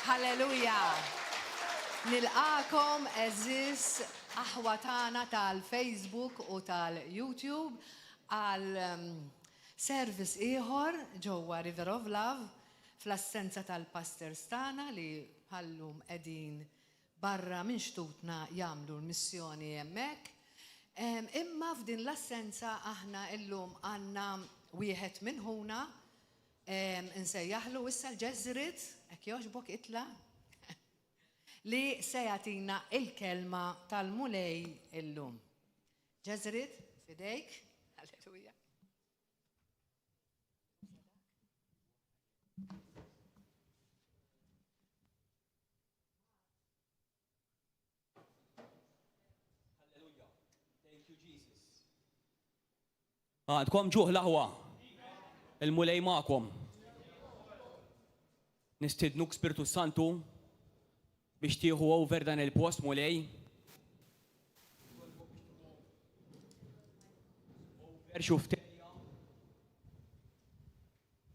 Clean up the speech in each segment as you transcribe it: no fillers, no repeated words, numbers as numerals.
Halleluja! Nilqakom eżis aħwa tagħna tal-Facebook u tal-YouTube għal service ieħor ġewwa River of Love fl-assenza tal-pastors tagħna li ħallum qegħdin barra minn xtutna jagħmlu l-missjoni hemmhekk. Imma f'din l-assenza aħna illum għandna wieħed minn ħuna insejjaħlu issa l-Jesrit, hekk jogħġbok itla' li se jagħtina il-kelma tal-mulej illum. Jesrit, fidejk. Halleluja. Halleluja. Thank you, Jesus. Għadkom ġuħ laħwa. Il-mulej ma'kom. Nistidnuk Spiritu Santu biex tieħu over dan il-post mulej. Over xufterja.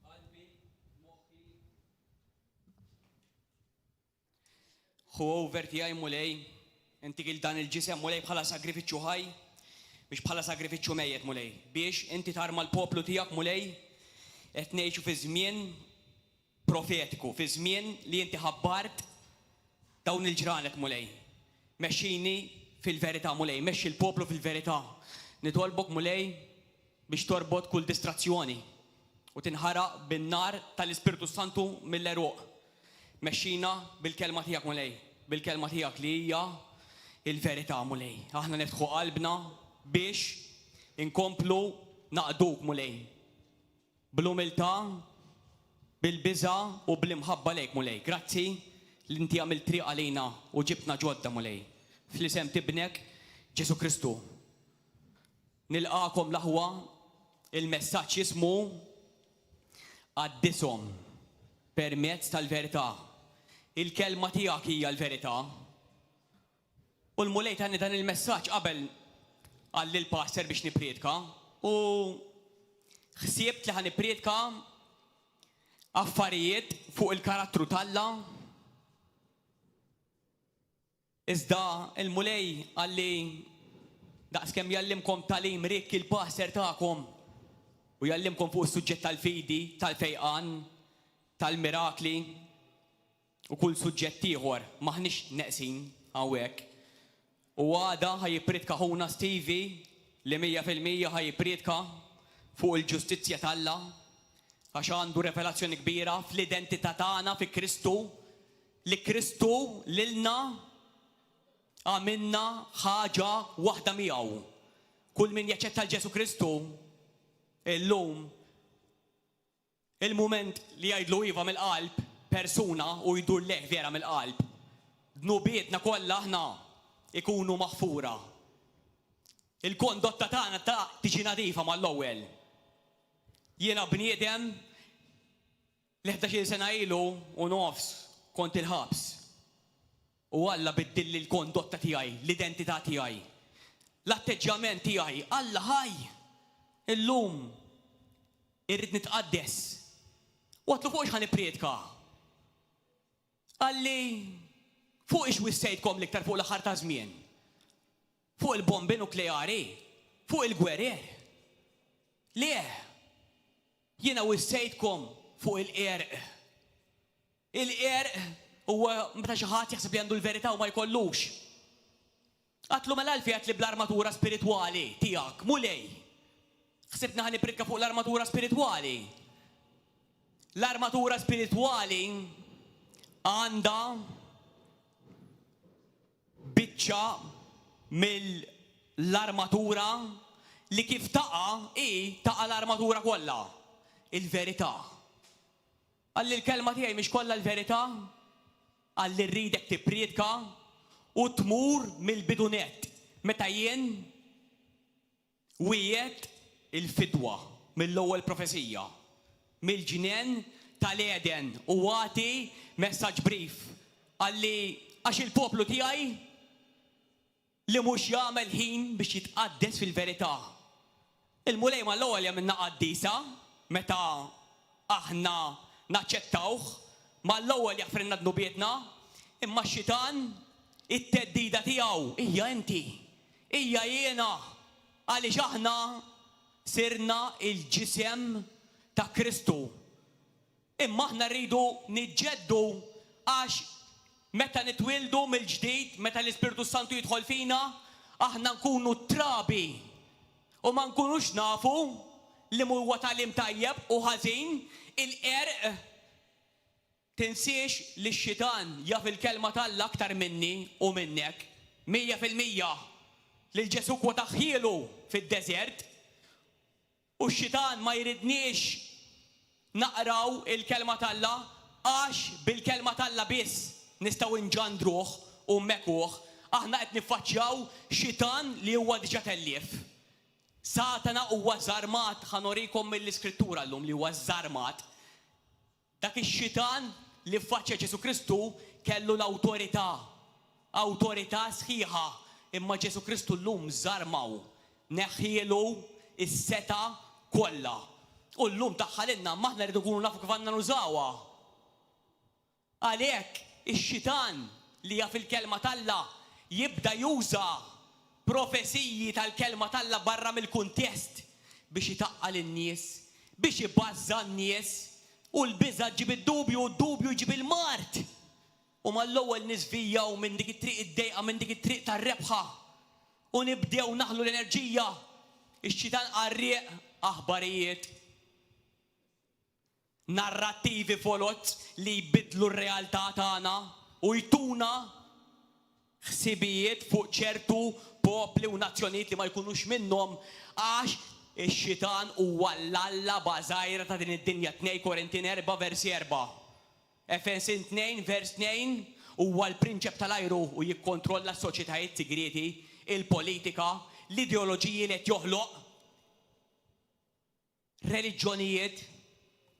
Qalbi, moħħi. Ħu over tiegħi mulej. Inti għil dan il-ġisem mulej bħala sagrifiċċju ħaj biex bħala sagrifiċċju mejjed mulej. Biex inti tarma l-poplu tiegħek mulej qed ngħixu fi żmien profetiku, fi żmien li inti ħabbart dawn il-ġranet mulej. Mexxini fil-verità mulej, mexxi l-poplu fil-verità. Nitolbok mulej biex torbot kull distrazzjoni u tinħaraq bin-nar tal-Ispiritu Santu mill-eruq. Mexxina bil-kelma tiegħek mulej, bil-kelma tiegħek li hija il-verità mulej. Aħna niftħu qalbna biex inkomplu naqduk mulej. Bl-umiltà, bil-biża u bl-imħabba lejk mulej. Grazzi l-inti għamil triq għalina u ġibna ġodda mulej. Fl-isem tibnek Ġesu Kristu. Nilqakom laħwa il-messaġġ jismu Qaddishom permezz tal-Verita. Il-kelma tiegħek hija l-Verita. U l-mulej tani dan il-messaġġ qabel għall il-pastor biex nipriedka u ħsiebt li ħanipriedka affarijiet fuq il-karattru tal-Alla. Iżda il-mulej għalli daqskemm jallimkom talim rik il-pastor tagħkom u jallimkom fuq is-suġġett tal-fidi, tal-fejqan, tal-mirakli u kull suġġett ieħor maħniex neqsin hawnhekk. U għada ħajjipriedka ħuna Stevie li 100% ħajjipriedka fuq il-ġustizzja tal-Alla għax għandu revelazzjoni kbira fl-identità tagħna fi Kristu li Kristu lilna għamilna ħaġa waħda miegħu. Kull min jaċċetta l-Ġesu Kristu illum il-mument li jgħidlu iva mill-qalb persuna u jdur leħ vera mill-qalb. Dnubietna kollha aħna ikunu maħfura. Il-kondotta tagħna tiġi nadifa mal-ewwel. Jiena bniedem li 11 sena ilu u nofs kont il-ħabs. U Alla biddilli l-kondotta tiegħi, l-identità tiegħi. L-atteġġament tiegħi, Alla ħaj. Illum irrid nitqaddes. U għatlu fuq ħanipriedka. Għalli fuq ix wissejtkom l-iktar fuq l-aħħar ta' żmien. Fuq il-bombi nukleari, fuq il-gwerer. Le, jiena wissejtkom fuq il-qerq. Il-qerq huwa meta xi ħadd jaħseb li għandu l-verità u ma jkollux. Qatlu mal-alfi għat li bl-armatura spiritwali tiegħek, mulej. Ħsibna ħanipriedka fuq l-armatura spiritwali. L-armatura spiritwali għandha biċċa mill-armatura li kif taqa' l-armatura kollha. Il-verità. Għalli l-kelma tiegħi mhix kollha l-verità, għalli rridek tippriedka u tmur mill-bidunet. Meta jien wiegħed il-fidwa mill-ewwel profezija, mill-ġnien tal-Eden u għati messaġġ brief għalli għax il-poplu tiegħi li mhux jagħmel ħin biex jitqaddes fil-verità. Il-mulej mal-ewwel jagħmilna qaddisa meta aħna naċċettawh mal-ewwel jaħfrinna dnubietna, imma x-xitan it-teddida tiegħu hija inti, hija jiena, għaliex aħna sirna il-ġisem ta' Kristu. Imma aħna rridu niġġeddu għax meta nitwildu mill-ġdid, meta l-Ispiritu Santu jidħol fina, aħna nkunu trabi u ma nkunux nafu li huwa tagħlim tajjeb u ħażin il-Erbgħa. Tinsiex li x-xitan jaf il-kelma tal-Alla aktar minni u minnek 100%. Li l-Ġesu kwa taħħielu fid-deżert u x-xitan ma jridniex naqraw il-kelma tal-Alla għax bil-kelma tal-Alla biss nistgħu nġandruh u mmekuh. Aħna qed niffaċċjaw xitan li huwa diġà tellif. Satana huwa żarmat, ħanorikom mill-Iskrittura llum li huwa żarmat. Dak ix-xitan li ffaċċja Ġesu Kristu kellu l-awtorità, awtorità sħiħa, imma Ġesu Kristu llum żarmaw, neħħielu is-seta kollha. U llum taħħalilna maħna rridu nkunu nafu kif għandna nużawha. Għalhekk ix-xitan li jaf il-kelma tal-Alla jibda juża profesiji tal-kelma tal-Alla barra mill-kuntest biex jitaqqal in-nies, biex jibbażza n-nies, u l-biża ġib id-dubju u d-dubju ġib il-mart. U mal-ewwel nisvijaw minn dik it-triq id-dejqa, minn dik it-triq tar-rebħa u nibdew naħlu l-enerġija. Ix-xitan qarrieq aħbarijiet, narrattivi folot li jbidlu r-realtà tagħna u jtuna ħsibijiet fuq ċertu popli u nazzjonijiet li ma jkunux minnhom għax ix-xitan huwa l-alla bażajra ta' din id-dinja. 2 Korintin 4 versi 4. Efesin 2 vers 2 huwa l-prinċep tal-ajru u jikkontrolla s-soċjetajiet sigreti, il-politika, l-ideoloġiji li qed joħloq, reliġjonijiet,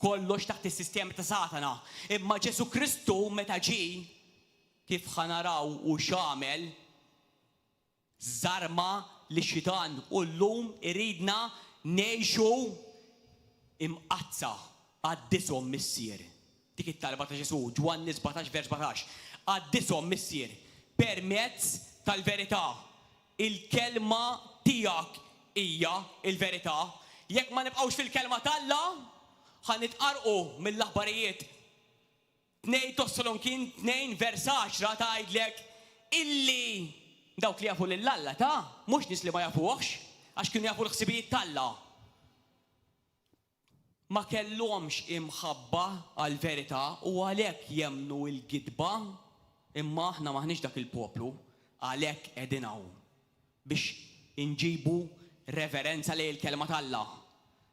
kollox taħt is-sistema ta' Satana. Imma Ġesu Kristu meta ġie kif ħanaraw u x'għamel żarma l-xitan u llum iridna ngħixu imqazza Qaddishom missier. Dik it-talba ta' Ġesu, Ġwanni 17 vers 17. Qaddishom missier permezz tal-Verita. Il-kelma tiegħek hija il-Verita. Jekk ma nibqgħux fil-kelma tal-Alla, ħanitqarqu mill-aħbarijiet. 2 Tossalonkin 2 vers 10 tgħidlek illi dawk li jafu lill-Alla mhux nies li ma jafuhx għax kienu jafu l-ħsibijiet tal-Alla. Ma kellhomx imħabba għall-Verita u għalhekk jemmnu l-gidba, imma aħna maħniex dak il-poplu, għalhekk qegħdin hawn biex inġibu reverenza lejn il-kelma tal-Alla.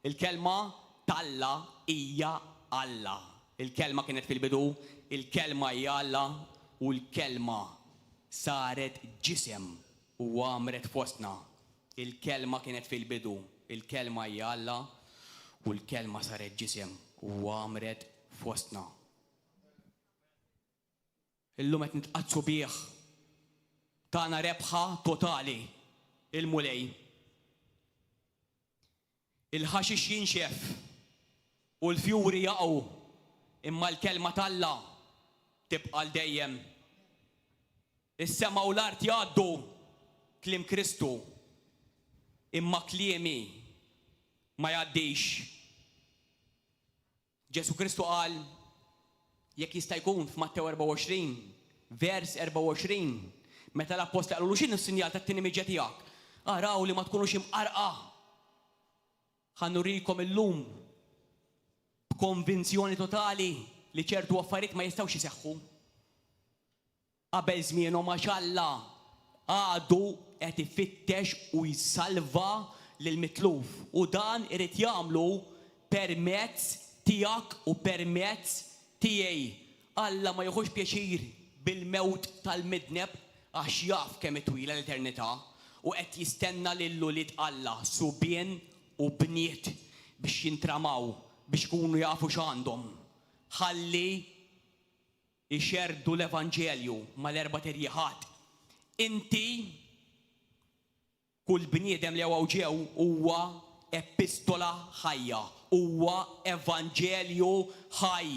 Il-kelma tal-Alla hija Alla. Il-kelma kienet fil-bidu, il-kelma hija Alla u l-kelma saret ġisem u għamret fostna. Il-kelma kienet fil-bidu, il-kelma hija Alla u l-kelma saret ġisem u għamret fostna. Illum qed nitqazzu bih tagħna rebħa totali il-mulej. Il-ħaxix jinxef u l-fjuri jaqgħu, imma l-kelma tal-Alla tibqa' l-dejjem. Is-sema u l-art jgħaddu kliem Kristu, imma kliemi ma jgħaddix. Ġesu Kristu qal jekk jista' jkun f'Mattew 24 vers 24 meta l-apostli qalu x'inhu s-sinjal tat-tinimiġġa tiegħek. Araw li ma tkunux imqarqa. Ħanurikom illum b'konvinzjoni totali li ċertu affarijiet ma jistgħux iseħħu. Qabel żmienhom għax Alla għadu qed ifittex u jsalva lill-mitluf u dan irid jagħmlu permezz tiegħek u permezz tiegħi. Alla ma jieħux pjaċir bil-mewt tal-midneb għax jaf kemm twila l-eternità u qed jistenna lil-ulied Alla subien u bniet biex jintramaw biex kunu jafu x'għandhom. Ħalli ixerdu l-Evanġelju mal-erba' terjieħat. Inti kull bniedem li ġew huwa epistola ħajja, huwa Evanġelju ħaj.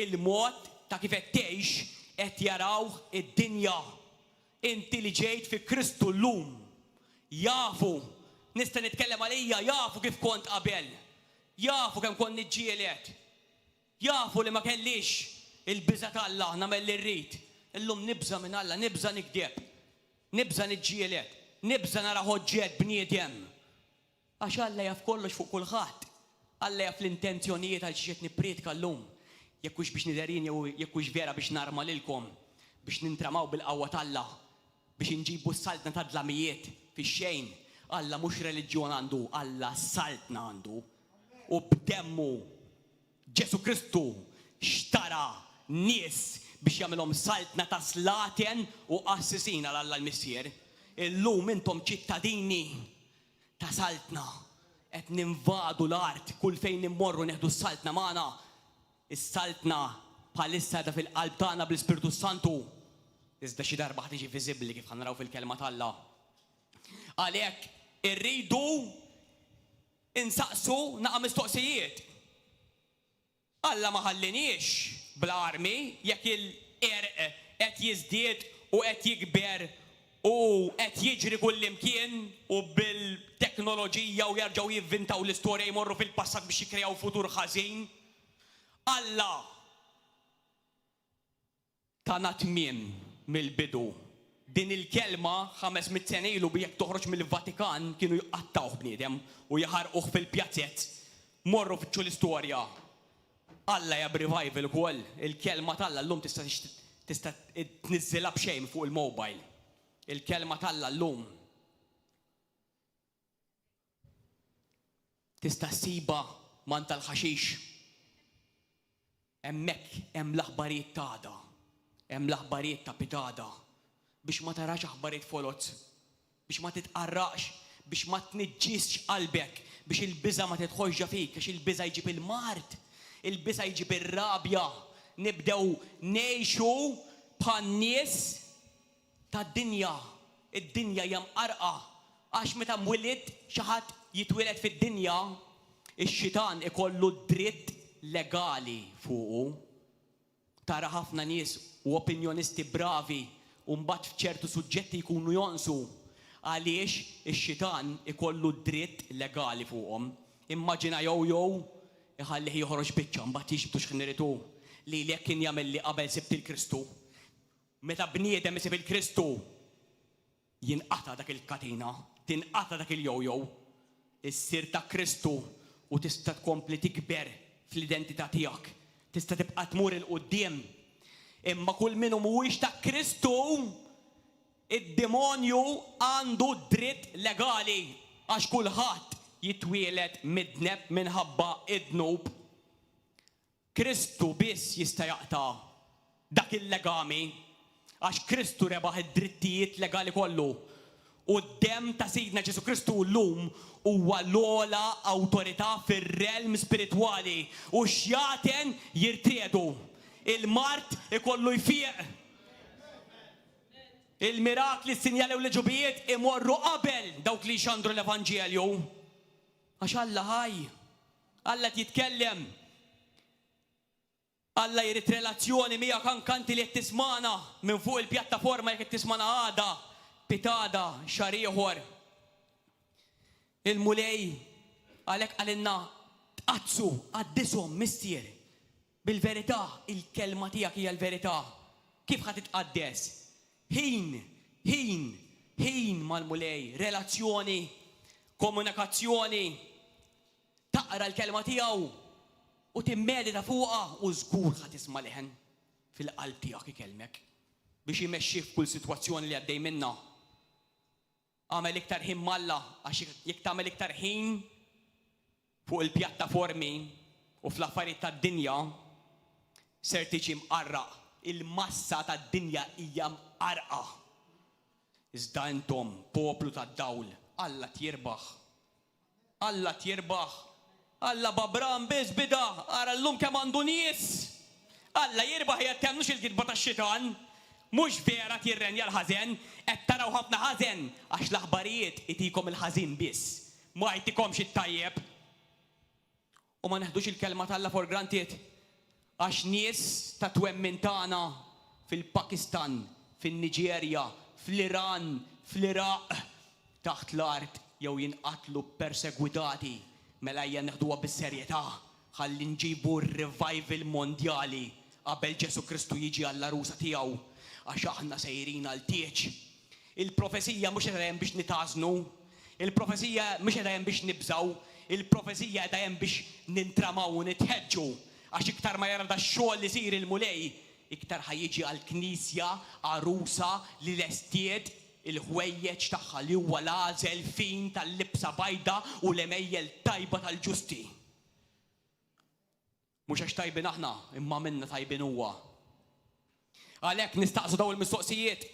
Il-mod ta' kif qed tgħix qed jaraw id-dinja. Inti li ġejt fi Kristu llum. Jafu, nista' nitkellem għalija, jafu kif kont qabel. Jafu kemm kont niġġieled. Jafu li ma kellix il-biża' tal-Alla nagħmel li rrid. Illum nibża minn Alla, nibża nikdeb. Nibża niġġieled. Nibża nara ħoġġiet bniedem. Għax Alla jaf kollox fuq kulħadd. Alla jaf l-intenzjonijiet għal xi qed nippretka llum. Jekk hux biex niderin jew jekk hux vera biex narma lilkom, biex nintramaw bil-qawwa tal-Alla, biex inġibu s-saltna ta' dlamijiet fix-xejn. Alla mhux reliġjon għandu, Alla saltna għandu. U b'demmu Ġesu Kristu xtara nies biex jagħmilhom saltna ta' slaten u qassisin għal Alla l-Missier. Illum intom ċittadini ta' saltna qed ninvadu l-art kull fejn immorru neħdu s-saltna magħna. Is-saltna bħalissa da fil-qalb tagħna bl-Ispiritu Santu. Iżda xi darba ħtiġi viżibbli kif ħanaraw fil-kelma tal-Alla. Għalhekk irridu insaqsu naqa' mistoqsijiet. Alla ma ħalliniex bl-armi jekk il-erq qed jiżdied u qed jikber u qed jiġri kull imkien u bil-teknoloġija u jerġgħu jivvintaw l-istorja jmorru fil-passat biex jikkreaw futur ħażin. Alla tana tmiem mill-bidu. Din il-kelma 500 sena ilu jekk toħroġ mill-Vatikan kienu jqattawh bniedem u jaħarquh fil-pjazzett. Morru fiċċu l-istorja. Alla jab revival ukoll. Il-kelma tal-Alla llum tista' tniżżilha b'xejn fuq il-mobile. Il-kelma tal-Alla llum tista' ssiba man tal-ħaxix. Hemmhekk hemm l-aħbarijiet ta' hemm l-aħbarijiet ta' pitada. Biex ma tarax aħbarijiet folot, biex ma titqarraqx, biex ma tniġġisx qalbek, biex il-biża ma tidħolx fik, għax il-biża jġib il-mart, il-biża jġib ir-rabja. Nibdew ngħixu bħal nies tad-dinja. Id-dinja hija mqarqa għax meta mwilid xi ħadd jitwiled fid-dinja, ix-xitan ikollu dritt legali fuqu. Tara ħafna nies u opinjonisti bravi u mbagħad f'ċertu suġġetti jkunu jonsu għaliex ix-xitan ikollu dritt legali fuqhom. Immaġina jew iħallih joħroġ biċċa mbagħad jiġbdu x'ħniritu li lek kien jagħmel li qabel Sibt il-Kristu. Meta bniedem isib il-Kristu jinqata' dak il-katina, tinqata' dak il-jojo, issir ta' Kristu u tista' tkompli tikber fl-identità tiegħek. Tista' tibqa' tmur il quddiem. Imma kull minnu mhuwiex ta' Kristu, id-demonju għandu dritt legali għax kulħadd jitwieled midneb minħabba id-dnub. Kristu biss jista' jaqta' dak il-legami għax Kristu rebaħ id-drittijiet legali kollu. U d-dem ta' Sidna Ġesu Kristu llum huwa l-ogħla awtorità fir-realm spiritwali u x'jaten jirtriedu. Il-mart ikollu jfieq. Il-mirakli, s-sinjali u l-ġubijiet imorru qabel dawk li xandru l-Evanġelju. Għax Alla ħaj, Alla jitkellem. Alla jrid relazzjoni miegħek anke li qed tismana minn fuq il-pjattaforma jekk qed tismana għada, pitada, xahar ieħor. Il-mulej għalhekk għalinna tqazzu Qaddishom mistier. Bil-verità, il-kelma tiegħek hija l-verità. Kif ħadd titqaddes? Ħin mal-mulej, relazzjoni, komunikazzjoni. Taqra l-kelma tiegħu u timmedita fuqha u żgur ħadd tisma' leħen fil-qalb tiegħek ikellmek biex imexxih f'kull sitwazzjoni li għaddej minnha. Għamel iktar ħin malla għax jekk tagħmel iktar ħin fuq il-pjattaformi u fl-affarijiet tad-dinja ser tiġi mqarraq. Il-massa tad-dinja hija mqarqa. Iżda intom poplu tad-dawl, Alla tjirbaħ. Alla tjirbaħ. Alla babran biss bida, ara llum kemm għandu nies. Alla jirbaħ jgħid temnux il-kitba tax-xitan. Mhux vera tirrenja l-ħażen, qed taraw ħafna ħażen għax l-aħbarijiet itikom il-ħażin biss. Ma jtikomx it-tajjeb. U ma neħdux il-kelma tal-Alla for granted. Għax nies ta' twemmin tagħna fil-Pakistan, fin-Niġerja, fl-Iran, fl-Iraq, taħt l-art jew jinqatlu persegwitati, mela hija neħduha bis-serjetà ħalli nġibu r-revival mondjali qabel Ġesu Kristu jiġi għall-arusa tiegħu għax aħna sejrin għal tieġ. Il-profezija mhux qed hemm biex nitażnu, il-profezija mhux qed hemm biex nibżgħu, il-profezija qed hemm biex nintramaw u nitħeġġu għax iktar ma jara x-xogħol li jsir il-mulej, iktar ħajjiġi għall-Knisja arusa li lestiet il-ħwejjeġ tagħha li huwa l-għażel fin tal-libsa bajda u l-emejjel tajba tal-ġusti. Mhux għax tajbin aħna, imma minna tajbin huwa. Għalhekk nistaqsu daw il-mistoqsijiet.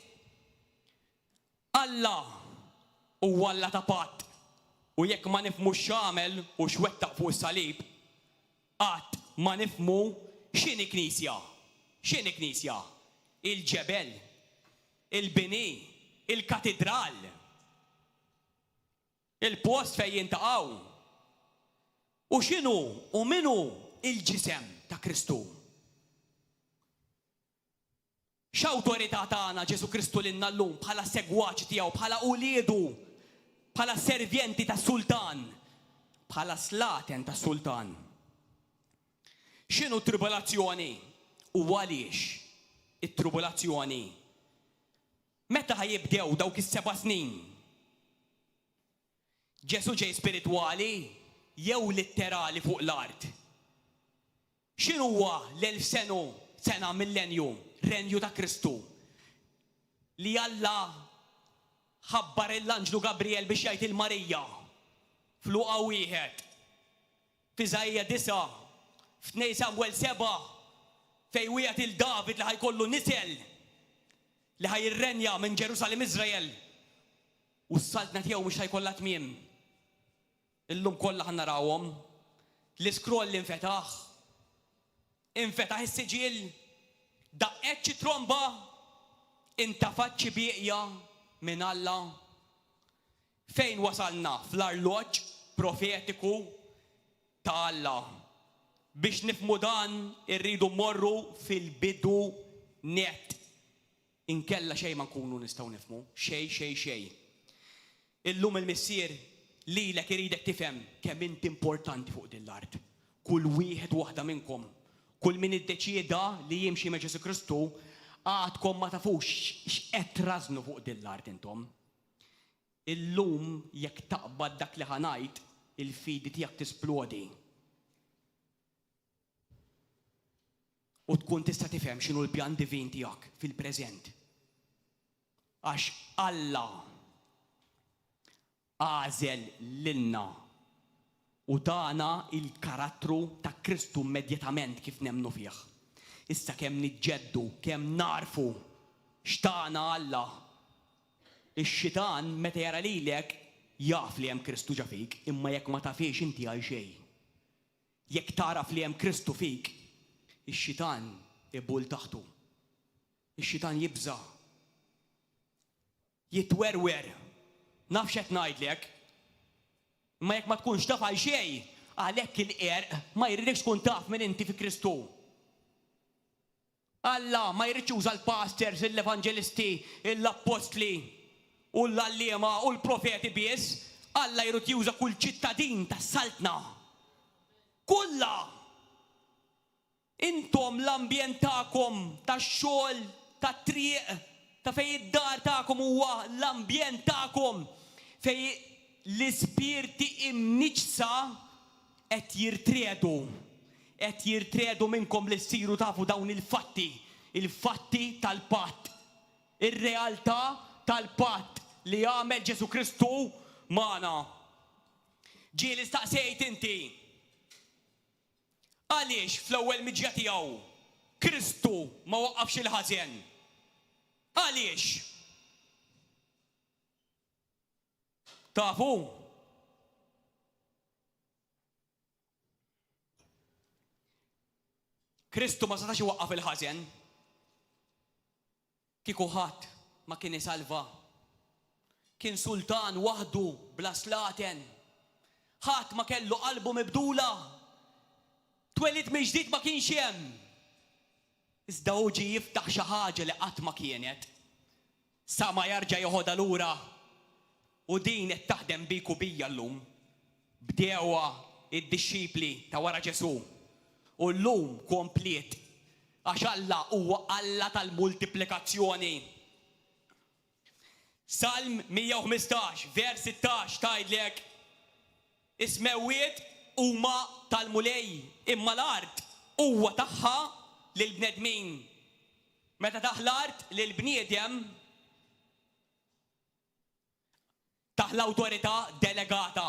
Alla huwa Alla ta' patt u jekk ma nifhmux x'għamel u x'wettaq fuq is-salib, qatt ma nifhmu x'inhi Knisja. X'inhi Knisja? Il-ġebel, il-bini, il-katedral, il-post fejn jintaqgħu. U x'inhu u minhu il-ġisem ta' Kristu? X'awtorità tagħna Ġesu Kristu lilna llum bħala segwaċi tiegħu, bħala uliedu, bħala servjenti tas-Sultan, bħala slaten tas-Sultan. X'inhu tribolazzjoni u għaliex it-tribolazzjoni? Meta ħajibdew dawk is-7 snin? Ġesu ġej spiritwali jew litterali fuq l-art? X'inhu huwa l-1000 sena millenju renju ta' Kristu li Alla ħabbar l-anġlu Gabriel biex jgħid il-Marija f'Luqa 1, f'Iżajja 9, f'2 Samwel 7 fejn wieħed il-David li ħajkollu nisel li ħajirrenja minn Ġerusalemm Iżrael u s-saltna tiegħu mhux ħajkollha tmiem. Illum kollha ħannarawhom l-iskroll li infetaħ is-siġil, daqqet xi tromba, intafat xi bieqja minn Alla. Fejn wasalna fl-arloġġ profetiku ta' Alla. Biex nifhmu dan irridu mmorru fil-bidu net. Inkella xejn ma nkunu nistgħu nifhmu, xejn. Illum il-missier lilek iridek tifhem kemm inti importanti fuq din l-art. Kull wieħed waħda minnkom, kull min iddeċieda li jimxi ma' Ġesu Kristu, għadkom ma tafux x'qed trażnu fuq din l-art intom. Illum jekk taqbad dak li ħanajt, il-fidi tiegħek tisplodi. U tkun tista' tifhem x'inhu l-pjan divin tiegħek fil-preżent. Għax Alla għażel lilna u tagħna il-karattru ta' Kristu immedjatament kif nemmnu fih. Issa kemm niġġeddu, kemm narfu x'tagħna Alla. Ix-xitan meta jara lilek jaf li hemm Kristu ġa fik, imma jekk ma tafix inti għal xejn. Jekk taraf li hemm Kristu fik, ix-xitan ibul taħtu. Ix-xitan jibża. Jitwerwer. Nafx qed ngħidlek. Ma jekk ma tkunx taf għal xejn, għalhekk il-qerq ma jridx tkun taf minn inti fi Kristu. Alla ma jridx juża l-pastors, l-evanġelisti, l-apostli u l-allima u l-profeti biss. Alla jrid juża kull ċittadin tas-saltna. Kulla. Intom l-ambjent tagħkom tax-xogħol, tat-triq, ta' fejn id-dar tagħkom huwa l-ambjent tagħkom fejn l-ispirti imniġsa qed jirtredu minnkom li ssiru tafu dawn il-fatti tal-patt, ir-realtà tal-patt li għamel Ġesu Kristu magħna. Ġieli staqsejt inti, għaliex fl-ewwel miġja tiegħu Kristu ma waqqafx il-ħażen? Għaliex? Tafu? Kristu ma setax iwaqqaf il-ħażen. Kieku ħadd ma kien isalva. Kien sultan waħdu bla slaten. Ħadd ma kellu qalbu mibdula. Twelid mill-ġdid ma kienx hemm. Iżda hu ġie jiftaħ xi ħaġa li qatt ma kienet. Sa ma jerġa' joħodha lura. U din qed taħdem bik u bija llum. Bdewha id-dixxipli ta' wara Ġesu. U llum komplet. Għax Alla huwa Alla tal-multiplikazzjoni. Salm 115, vers 16 tgħidlek ismewwiet huma tal-mulej imma l-art huwa tagħha lill-bnedmin. Meta taħ l-art lill-bniedem taħ l-awtorità delegata.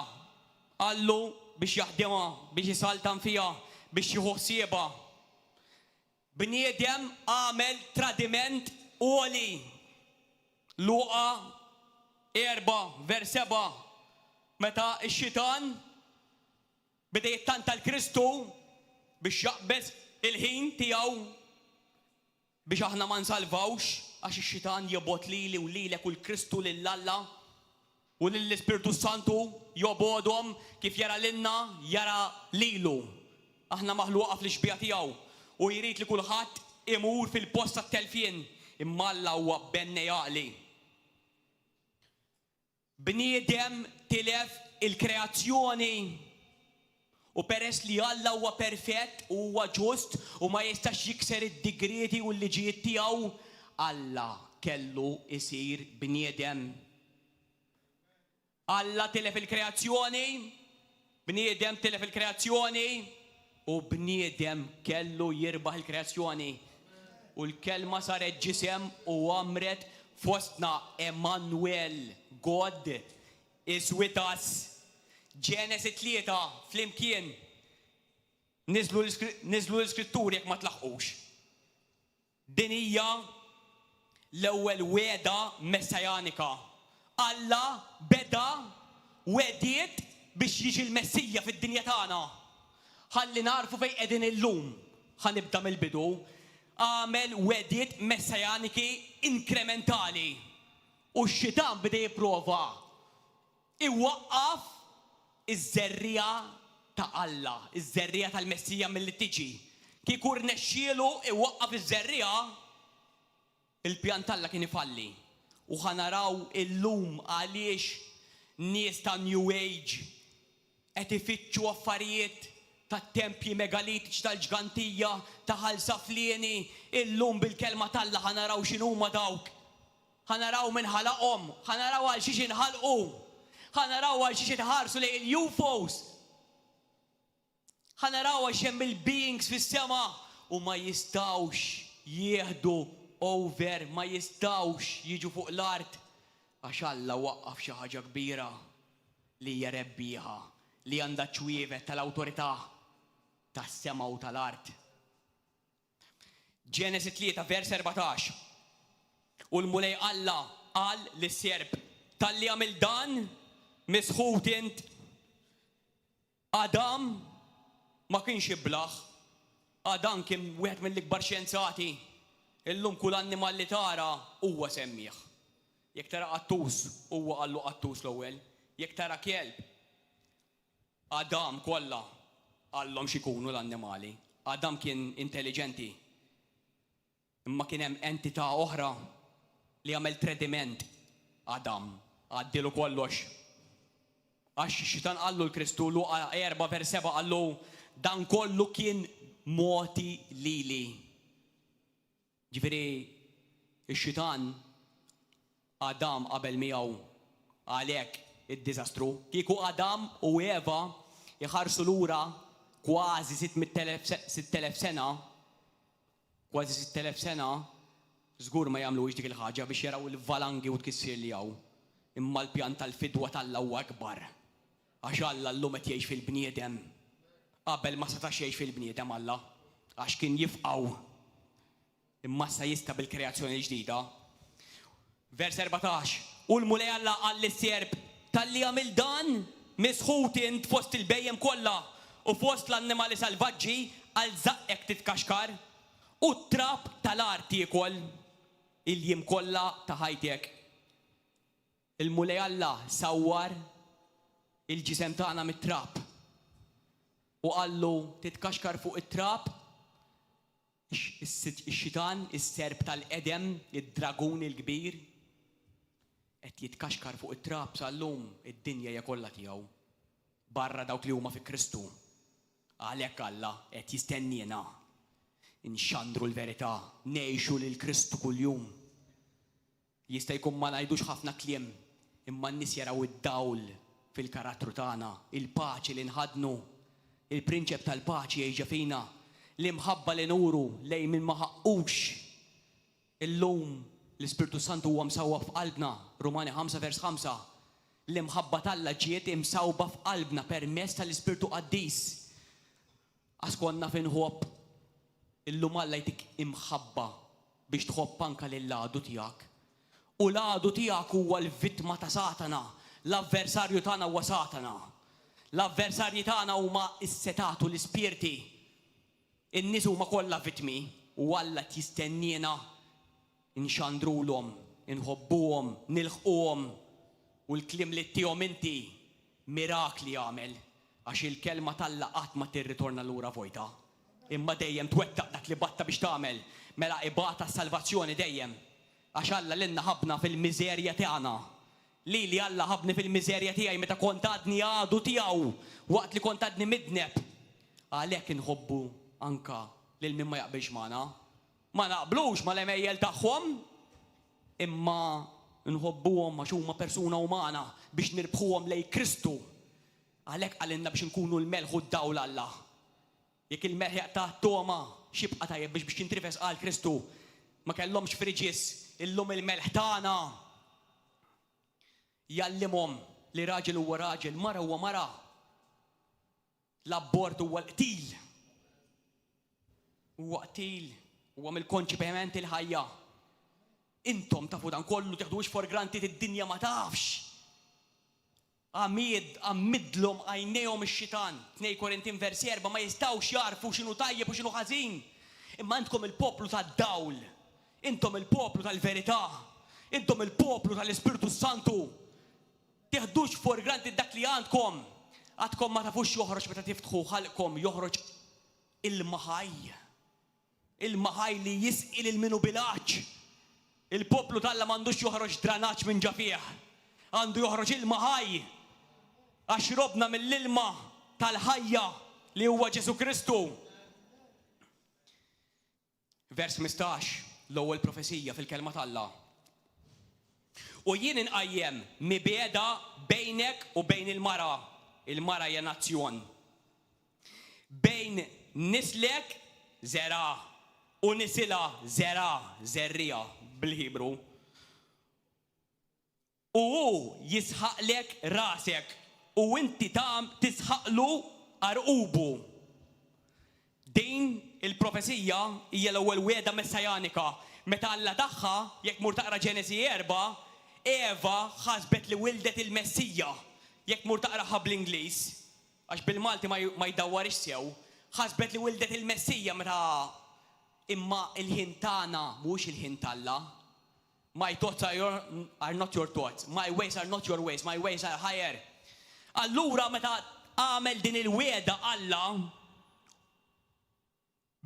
Allu biex jaħdimha, biex jisaltan fiha, biex jieħu ħsiebha. Bniedem għamel tradiment għoli. Luqa 4, vers 7. Meta x-xitan bida jittanta l-Kristu biex jaqbes il-ħin tiegħu biex aħna ma nsalvawx għax ix-xitan jobot lili u lilek u l-Kristu lill-Alla u lill-Ispiritu Santu jobodhom kif jara lilna jara lilu. Aħna maħluqa fl-ixbija tiegħu u jrid li kulħadd imur fil-post tat-telfien imma Alla huwa benni jaqli. Bniedem tilef il-kreazzjoni u peress li Alla huwa perfett u huwa ġust u ma jistax jikser id-digreti u l-liġijiet tiegħu, Alla kellu isir bniedem. Alla tilef il-kreazzjoni, bniedem tilef il-kreazzjoni u bniedem kellu jirbaħ il-kreazzjoni. U l-kelma saret ġisem u għamret fostna Emmanuel, God is with us. Ġenesis 3 flimkien niżlu l-iskritturi jekk ma tlaħqux. Din hija l-ewwel weda messajanika. Alla beda wediet biex jiġi l-Messija fid-dinja tagħna. Ħalli narfu fejn qegħdin illum. Ħanibda mill-bidu. Għamel wediet messajaniki inkrementali. U x-xitan bida jipprova iwaqqaf iż-żerrija ta' Alla, iż-żerrija tal-Messija milli tiġi. Kieku rnexxielu iwaqqaf iż-żerrija, il-pjan tal-Alla kien ifalli. U ħanaraw illum għaliex nies ta' New Age qed ifittxu affarijiet tat-tempji megalitiċi tal-ġgantija ta' ħalsa flieni. Illum bil-kelma tal-Alla ħanaraw x'inhuma dawk. ħanaraw min ħalaqhom, ħanaraw għal xiex inħalqu, ħanaraw għal xiex itħarsu lejn il-UFOs. Ħanaraw għal xem il-beings fis-sema u ma jistawx jieħdu over, ma jistawx jiġu fuq l-art għax Alla waqqaf xi ħaġa kbira li hija rebbieħa, li għandha ċwievet tal-awtorità tas-sema u tal-art. Ġenesis 3 vers 14. U l-mulej Alla qal lis-serb talli għamil dan misħut int. Adam ma kienx iblaħ. Adam kien wieħed mill-ikbar xjenzati. Illum kull annimal li tara huwa semmieħ. Jekk tara qattus, huwa qallu qattus l-ewwel. Jekk tara kelb, Adam kollha għallhom x'ikunu l-annimali. Adam kien intelligenti. Imma kien hemm entità oħra li għamel tradiment. Adam għaddilu kollox. Għax xitan qallu l-Kristu Luqa 4 vers 7 qallu dan kollu kien moti lili. Ġifieri ix-xitan Adam qabel miegħu għalhekk id-diżastru. Kieku Adam u Eva jħarsu lura kważi 6,000 sena, kważi 6,000 sena, żgur ma jagħmluhiex dik il-ħaġa biex jaraw il-valangi u tkissir li hawn. Imma l-pjan tal-fidwa tal-Alla huwa akbar. Għax Alla llum qed jgħix fil-bniedem. Qabel ma setax jgħix fil-bniedem Alla għax kien jifqgħu. Imma sa jista' bil-kreazzjoni ġdida. Vers 14. U l-mulej Alla qal lis-serb talli għamil dan misħut int fost il-bejjem kollha u fost l-annimali salvaġġi għal żaqek titkaxkar u t-trab tal-art tiekol il-jiem kollha ta' ħajtek. Il-mulej Alla sawwar il-ġisem tagħna mit-trab u qallu titkaxkar fuq it-trab Ix-xitan, is-serb tal-qedem, id-dragun il-kbir, qed jitkaxkar fuq it-trab sal-lum id-dinja hija kollha tiegħu. Barra dawk li huma fi Kristu. Għalhekk Alla qed jistennina nxandru l-verità, ngħixu lil Kristu kuljum. Jista' jkun ma ngħidux ħafna kliem, imma n-nies jaraw id-dawl fil-karattru tagħna, il-paċi li nħadnu, il-prinċep tal-paċi jgħix fina, l-imħabba li nuru lejn min ma ħaqqux. Illum l-Ispirtu Santu huwa msawwa f'qalbna, Rumani 5 vers 5. L-imħabba tal-Alla ġiet imsawba f'qalbna permezz tal-Ispirtu Qaddis. Għax konna finħobb, illum Alla jtik imħabba biex tħobb anke lill-għadu tiegħek. U l-għadu tiegħek huwa l-vittma ta' Satana, l-avversarju tagħna huwa Satana. L-avversarji tagħna huma s-setatu l-ispirti. In-nies huma kollha vittmi u Alla tistennina nxandrulhom, inħobbuhom, nilħquhom u l-kliem li tihom inti mirakli jagħmel għax il-kelma tal-Alla qatt ma tirritorna lura vojta. Imma dejjem twettaq dak li batta biex tagħmel, mela ibata s-salvazzjoni dejjem. Għax Alla lilna ħabna fil-miżerja tagħna. Li Alla ħabni fil-miżerja tiegħi meta kont għadni għadu tiegħu waqt li kont għadni midneb. Għalhekk inħobbu anka lil min ma jaqbilx magħna. Ma naqblux mal-emejjel tagħhom, imma nħobbuhom għax huma persuna umana biex nirbħuhom lejn Kristu. Għalhekk għalinna biex nkunu l-melħ u d-dawl Alla. Jekk il-melħ jaqta' toma xibqa' tajjeb biex jintrifes għal Kristu. Ma kellhomx friġis, illum il-melħ tagħna jallimhom li raġel huwa raġel, mara huwa mara. L-abbort huwa l-qtil. Huwa qtil, huwa mill-konċipament il-ħajja. Intom tafu dan kollu teħdux for granted id-dinja ma tafx. Għamidlhom għajnejhom ix-xitan. 2 Korintin vers 4 ma jistgħux jarfu x'inhu tajjeb u x'inhu ħażin. Imma intkom il-poplu tad-dawl. Intom il-poplu tal-verità. Intom il-poplu tal-Ispirtu Santu. Teħdux for granted dak li għandkom. Għadkom ma tafux joħroġ meta tiftħu ħalqkom joħroġ il-maħaj. Il-maħaj li jisqil il-minu bilaċ. Il-poplu tal-Alla m'għandux joħroġ dranaċ minn ġafieħ. Għandu joħroġ il-maħaj. Għax robna mill-ilma tal-ħajja li huwa Ġesu Kristu. Vers 15, l-ewwel profesija fil-kelma tal-Alla. U jien inqajjem mibeda bejnek u bejn il-mara. Il-mara hija nazzjon. Bejn nislek zera u nisila zera, zerrija bil-Ħibru. U jisħaqlek rasek u inti tisħaqlu arqubu. Din il-profesija hija l-ewwel wiegħda messajanika. Meta Alla daħħa, jekk mur taqra Ġenesi 4, Eva ħasbet li wildet il-Messija. Jekk mur taqraħa bl-Ingliż, għax bil-Malti ma jdawwarix sew, ħasbet li wildet il-Messija meta imma il-ħin tagħna mhux il-ħin tal-Alla. My thoughts are not your thoughts. My ways are not your ways. My ways are higher. Allura meta għamel din il-wiegħda Alla,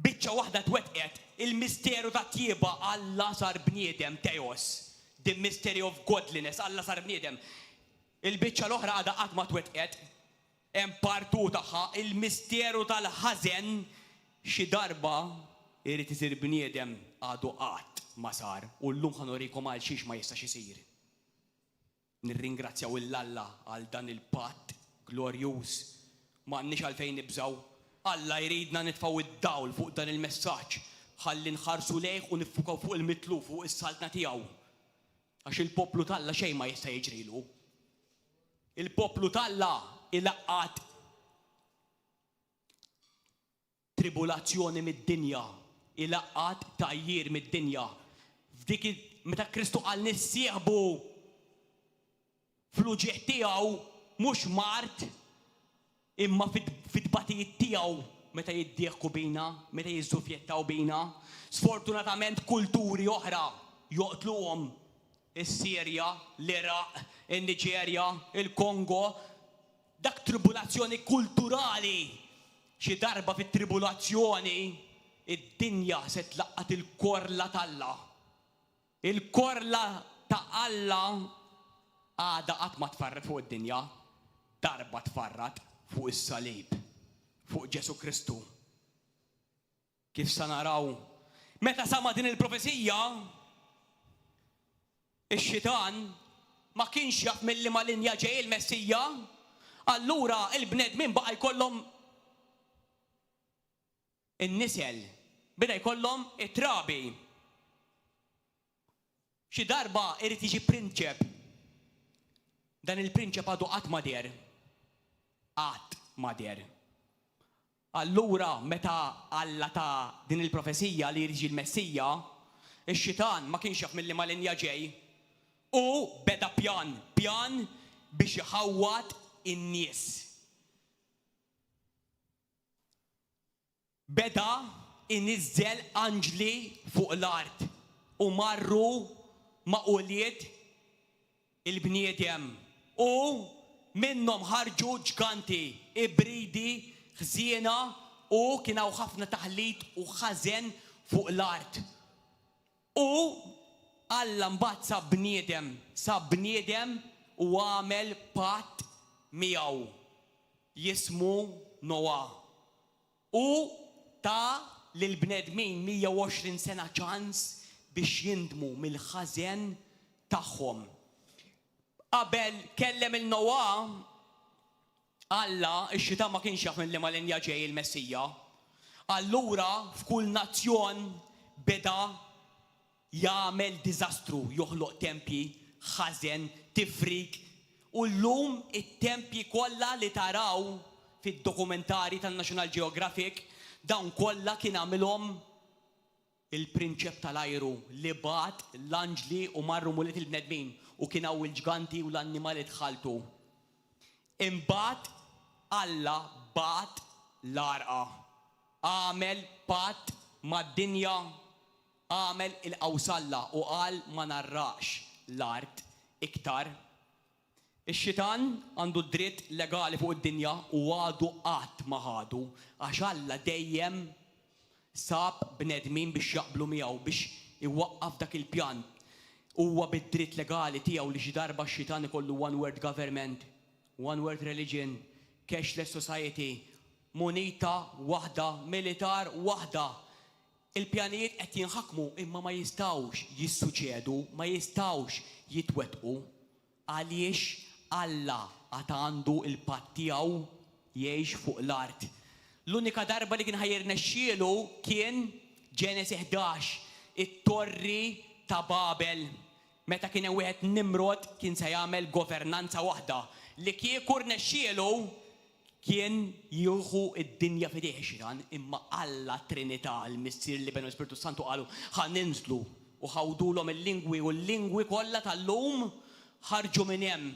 biċċa waħda twettqet, il-misteru ta' tjieba Alla sar bniedem teos. The mystery of godliness, Alla sar bniedem. Il-biċċa l-oħra għadha qatt ma twettqet. Hemm partu tagħha il-misteru tal-ħażen xi darba irid isir bniedem għadu qatt ma sar u llum ħanurikom għal xiex ma jistax isir. Nirringrazzjaw il-Alla għal dan il-patt glorjuż. M'għandniex għalfejn nibżgħu. Alla jridna nitfgħu id-dawl fuq dan il-messaġġ ħalli nħarsu lejh u niffukaw fuq il-mitlu fuq is-saltna tiegħu. Għax il-poplu tal-Alla xejn ma jista' jiġrilu. Il-poplu tal-Alla ilaqqat tribulazzjoni mid-dinja, ilaqqat tajjir mid-dinja. F'dik meta Kristu qal nissieħbu fl-uġieħ tiegħu mhux mart imma fit-tbatijiet tiegħu meta jiddieħku bina, meta jiżżufjettaw bina. Sfortunatament kulturi oħra joqtluhom is-Sirja, l-Iraq, in-Niġerja, il-Kongo. Dak tribulazzjoni kulturali. Xi darba fit-tribulazzjoni id-dinja se tlaqqat il-korla tal-Alla. Il-korla ta' Alla għada qatt ma tfarret fuq id-dinja, darba tfarrat fuq is-salib, fuq Ġesu Kristu. Kif sa naraw, meta sama din il-profezija, ix-xitan ma kienx jaf mill-liema linja ġej il-Messija, allura il-bnedmin baqa' jkollhom in-nisel, bida jkollhom it-trabi. Xi darba irid jiġi prinċep. Dan il-prinċep għadu qatt ma der. Qatt ma der. Allura meta Alla ta' din il-profesija li jiġi l-Messija, ix-xitan ma kienx jaf mill-liema linja ġej u beda pjan biex iħawwat in-nies. Beda inizzel anġli fuq l-art u marru maquliet il-bniedem u minnhom ħarġu ġganti, ibridi, ħżiena u kien hawn ħafna taħlit u ħażen fuq l-art. U Alla mbagħad sab bniedem u għamel patt miegħu jismu Noa. U ta' lill-bnedmin 120 sena ċans biex jindmu mill-ħażen tagħhom. Qabel kellem il-Noa, Alla x-xitan ma kienx jaf mill-liema linja ġej il-Messija. Allura f'kull nazzjon beda jagħmel diżastru, joħloq tempji, ħażen, tifrik. U llum it-tempji kollha li taraw fid-dokumentari tan-National Geographic dawn kollha kien għamilhom il-prinċep tal-ajru li bat l-anġli u marru muliet il-bnedmin u kien hawn il-ġganti u l-annimali tħaltu. Imbagħad Alla bat l-Erbgħa. Għamel patt mad-dinja, għamel il-qawsalla u qal ma narraqx l-art iktar. Ix-xitan għandu dritt legali fuq id-dinja u għadu qatt ma ħadu għax Alla dejjem sab bnedmin biex jaqblu miegħu biex iwaqqaf dak il-pjan. Huwa bid-dritt legali tiegħu li xi darba x-xitan ikollu one world government, one world religion, cashless society, munita waħda, militar waħda. Il-pjanijiet qed jinħakmu imma ma jistgħux jissuċedu, ma jistgħux jitwettqu għaliex Alla għad għandu il-patt tiegħu jgħix fuq l-art. L-unika darba li kien ħajirnexxielu kien Ġenesi 11, it-torri ta' Babel. Meta kien hemm wieħed Nimrod kien se jagħmel governanza waħda li kieku rnexxielu kien jieħu id-dinja fidejh xiran, imma Alla Trinità, l-Missier li benu l-Ispiritu Santu qalu ħaninżlu u ħawdulhom il-lingwi u l-lingwi kollha tal-lum ħarġu minn hemm.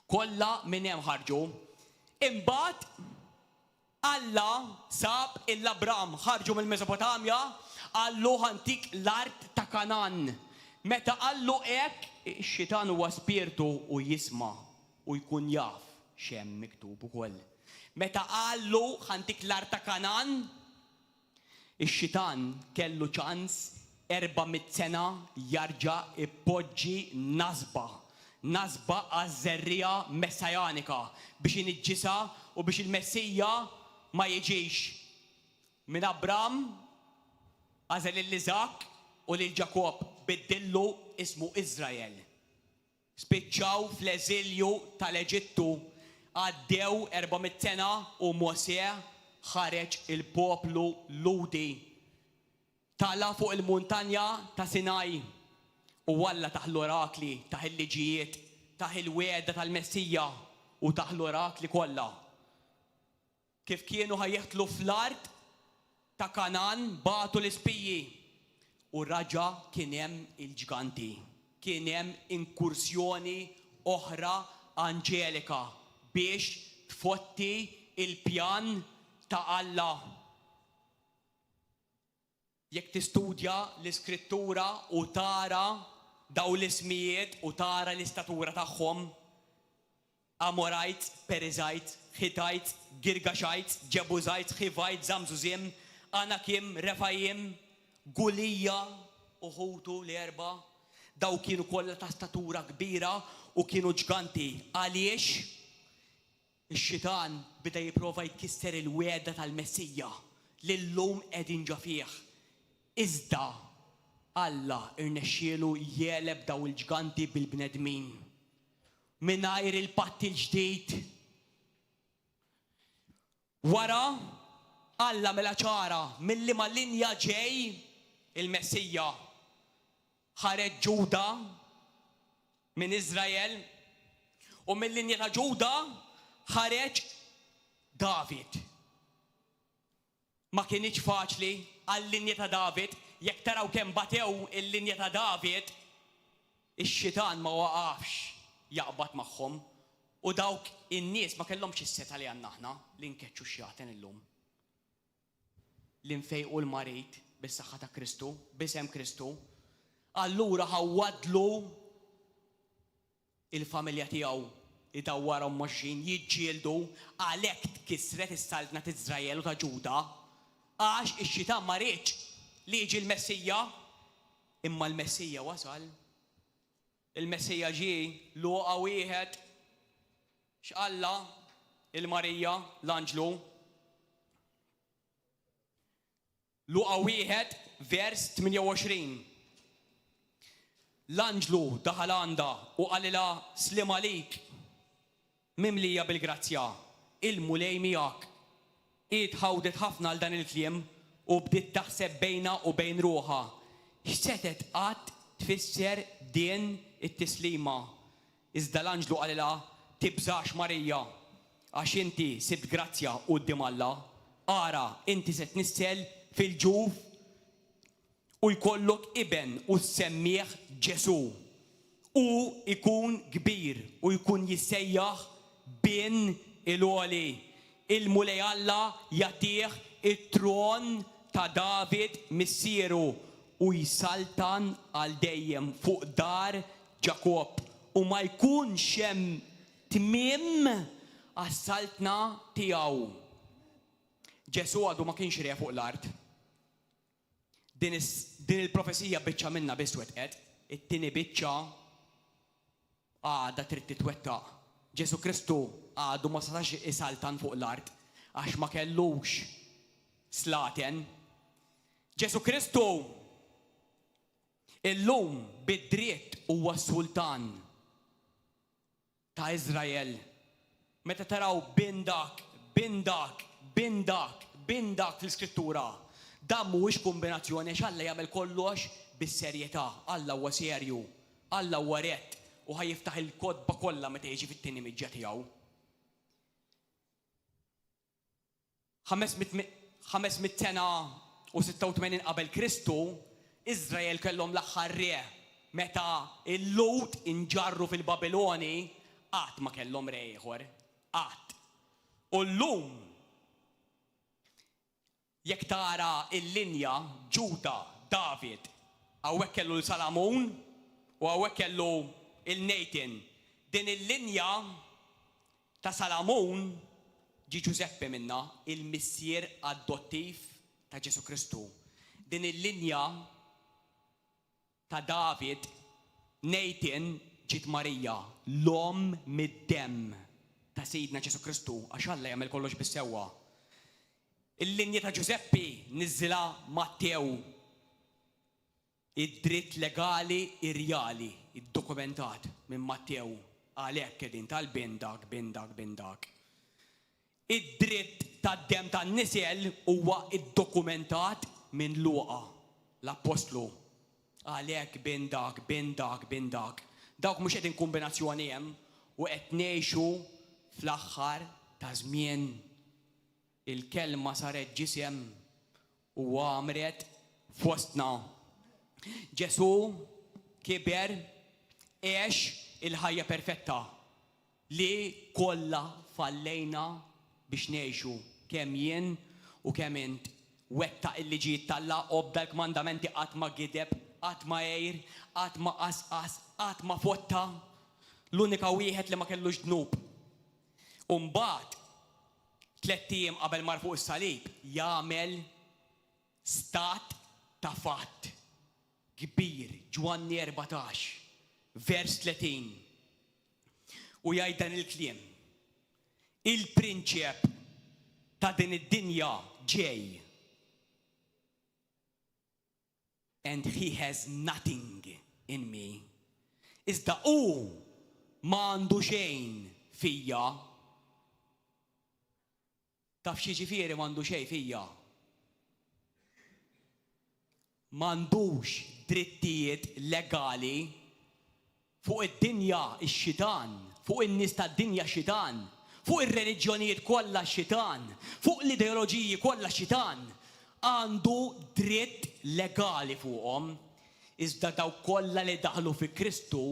Kollha minn hemm ħarġu. Imbagħad Alla sab il-Abram ħarġu mill-Mesopotamja, qallu ħantik l-art ta' Kanan. Meta qallu hekk, ix-xitan huwa spiritu u jisma' u jkun jaf x'hemm miktub ukoll. Meta qallu ħantik l-art ta' Kanan, ix-xitan kellu ċans 400 sena jarġa' ippoġġi nasba għaż-żerrija messajanika biex iniġġisha u biex il-Messija ma jiġix. Minn Abram għażel il-Iżak u lil Ġakob biddillu ismu Iżrael. Spiċċaw fl-eżilju tal-Eġittu, għaddew 400 sena u Mosè ħareġ il-poplu ludi. Tala fuq il-muntanja ta' Sinaj u walla taħ l-orakli, taħ il-liġijiet, taħ il-weda tal-Messija u taħ l-orakli kollha. Kif kienu ħajjeħtlu fl-art ta' Kanan batu l-ispiji u raġa kien hemm il-ġganti. Kien hemm inkursjoni oħra anġelika biex tfotti il-pjan ta' Alla. Jekk tistudja l-iskrittura u tara daw l-ismijiet u tara l-istatura tagħhom, Amorajt, Periżajt, Ħittajt, Girgaxajt, Ġebuzajt, Ħivajt, Zamzuzim, Anakim, Refajim, Gulija u Ħutu l-Erbgħa, daw kienu kollha ta' statura kbira u kienu ġganti. Għaliex ix-xitan bida jipprova jkisser il-weda tal-Messija li llum qegħdin ġa fih. Iżda Alla irnexxielu jeleb daw il-ġganti bil-bnedmin. Mingħajr il-patti l-ġdid. Wara Alla mela ċara milli mal-linja ġej il-Messija. Ħareġ Ġuda minn Iżrael u mill-linja ta' Ġuda ħareġ David. Ma kienx faċli għall-linja ta' David, jekk taraw kemm batew il-linja ta' David, ix-xitan ma waqafx jaqbad magħhom u dawk in-nies ma kellhomx is-seta li għandna aħna li nkeċċu x-xjaten illum. Li nfejqu l-marit bis-saħħa ta' Kristu, b'isem Kristu. Allura ħawadlu il-familja tiegħu idawwarhom maġġin jiġġieldu għalhekk tkissret is-saltna ta' Iżrael u ta' Ġuda għax ix-xitan ma rridx li jiġi l-Messija, imma l-Messija wasal. Il-Messija ġie Luqa wieħed x'Alla il-Marija l-Anġlu. Luqa wieħed vers 28. L-Anġlu daħal għandha u qalilha slima lik mimlija bil-grazzja, il-mulej miegħek. Ħawdet ħafna għal dan il-kliem u bdiet taħseb bejna u bejn ruħha. X'setet qatt tfisser din it-tislima. Iżda l-Anġlu qalilha tibżax Marija għax inti sibt grazzja quddiem Alla. Ara inti se tnissel fil-ġuf u jkollok iben u semmieħ Ġesu u ikun kbir u jkun jissejjaħ bin il-għoli. Il-mulej Alla jagħtih it-tron ta' David missieru u jsaltan għal dejjem fuq dar Ġakob u ma jkunx hemm tmiem għas-saltna tiegħu. Ġesu għadu ma kienx re fuq l-art. Din il-profesija biċċa minna biss wetqet, it-tieni biċċa għadha trid titwettaq. Ġesu Kristu għadu ma setax isaltan fuq l-art għax ma kellux slaten. Ġesu Kristu illum bid-dritt huwa s-sultan ta' Iżrael. Meta taraw bindak fl-Iskrittura, dan mhuwiex kombinazzjoni għax Alla jagħmel kollox bis-serjetà. Alla huwa serju, Alla huwa rett u ħajjiftaħ il-kodba kollha meta jiġi fit-tieni miġġa tiegħu. 500 sena u 86 qabel Kristu, Iżrael kellhom l-aħħar re meta il-Lut inġarru fil-Babiloni qatt ma kellhom re ieħor. Qatt. U llum jekk tara il-linja Ġuda, David, hawnhekk kellu l-Salamun u hawnhekk kellu il-Nathan. Din il-linja ta' Salamun ġi Ġuseppe minna, il-missier adottiv ta' Ġesu Kristu. Din il-linja ta' David, Nathan, ġiet Marija, l-om mid-dem ta' Sidna Ġesu Kristu, għax Alla jagħmel kollox bis-sewwa. Il-linja ta' Ġuseppi niżilha Mattew. Id-dritt legali irjali, id-dokumentat minn Mattew. Għalhekk qegħdin tal-bindak. Id-dritt tad-dem tan-nisel huwa id-dokumentat minn Luqa, l-Apostlu. Għalhekk bindak. Dawk mhux qegħdin kombinazzjoni hemm u qed ngħixu fl-aħħar ta' żmien. Il-kelma saret ġisem u għamret fostna. Ġesu kiber għex il-ħajja perfetta li kollha fallejna biex ngħixu kemm jien u kemm int. Wettaq il-liġijiet tal-Alla, obda l-kmandamenti qatt ma gideb, qatt ma għejr, qatt ma qasqas, qatt ma fotta. L-unika wieħed li ma kellux dnub. U mbagħad 3 ijiem qabel mar fuq is-salib jagħmel stat ta' fatt kbir, Ġwanni 14, vers 30. U jgħid dan il-kliem. Il-prinċep ta' din id-dinja ġej. And he has nothing in me. Iżda hu ma għandu xejn fija. Taf xi ġifieri m'għandu xejn fija. M'għandux drittijiet legali fuq id-dinja x-xitan, fuq in-nies tad-dinja x-xitan, fuq ir-reliġjonijiet kollha x-xitan, fuq l-ideoloġiji kollha x-xitan. Għandu dritt legali fuqhom, iżda dawk kollha li daħlu fi Kristu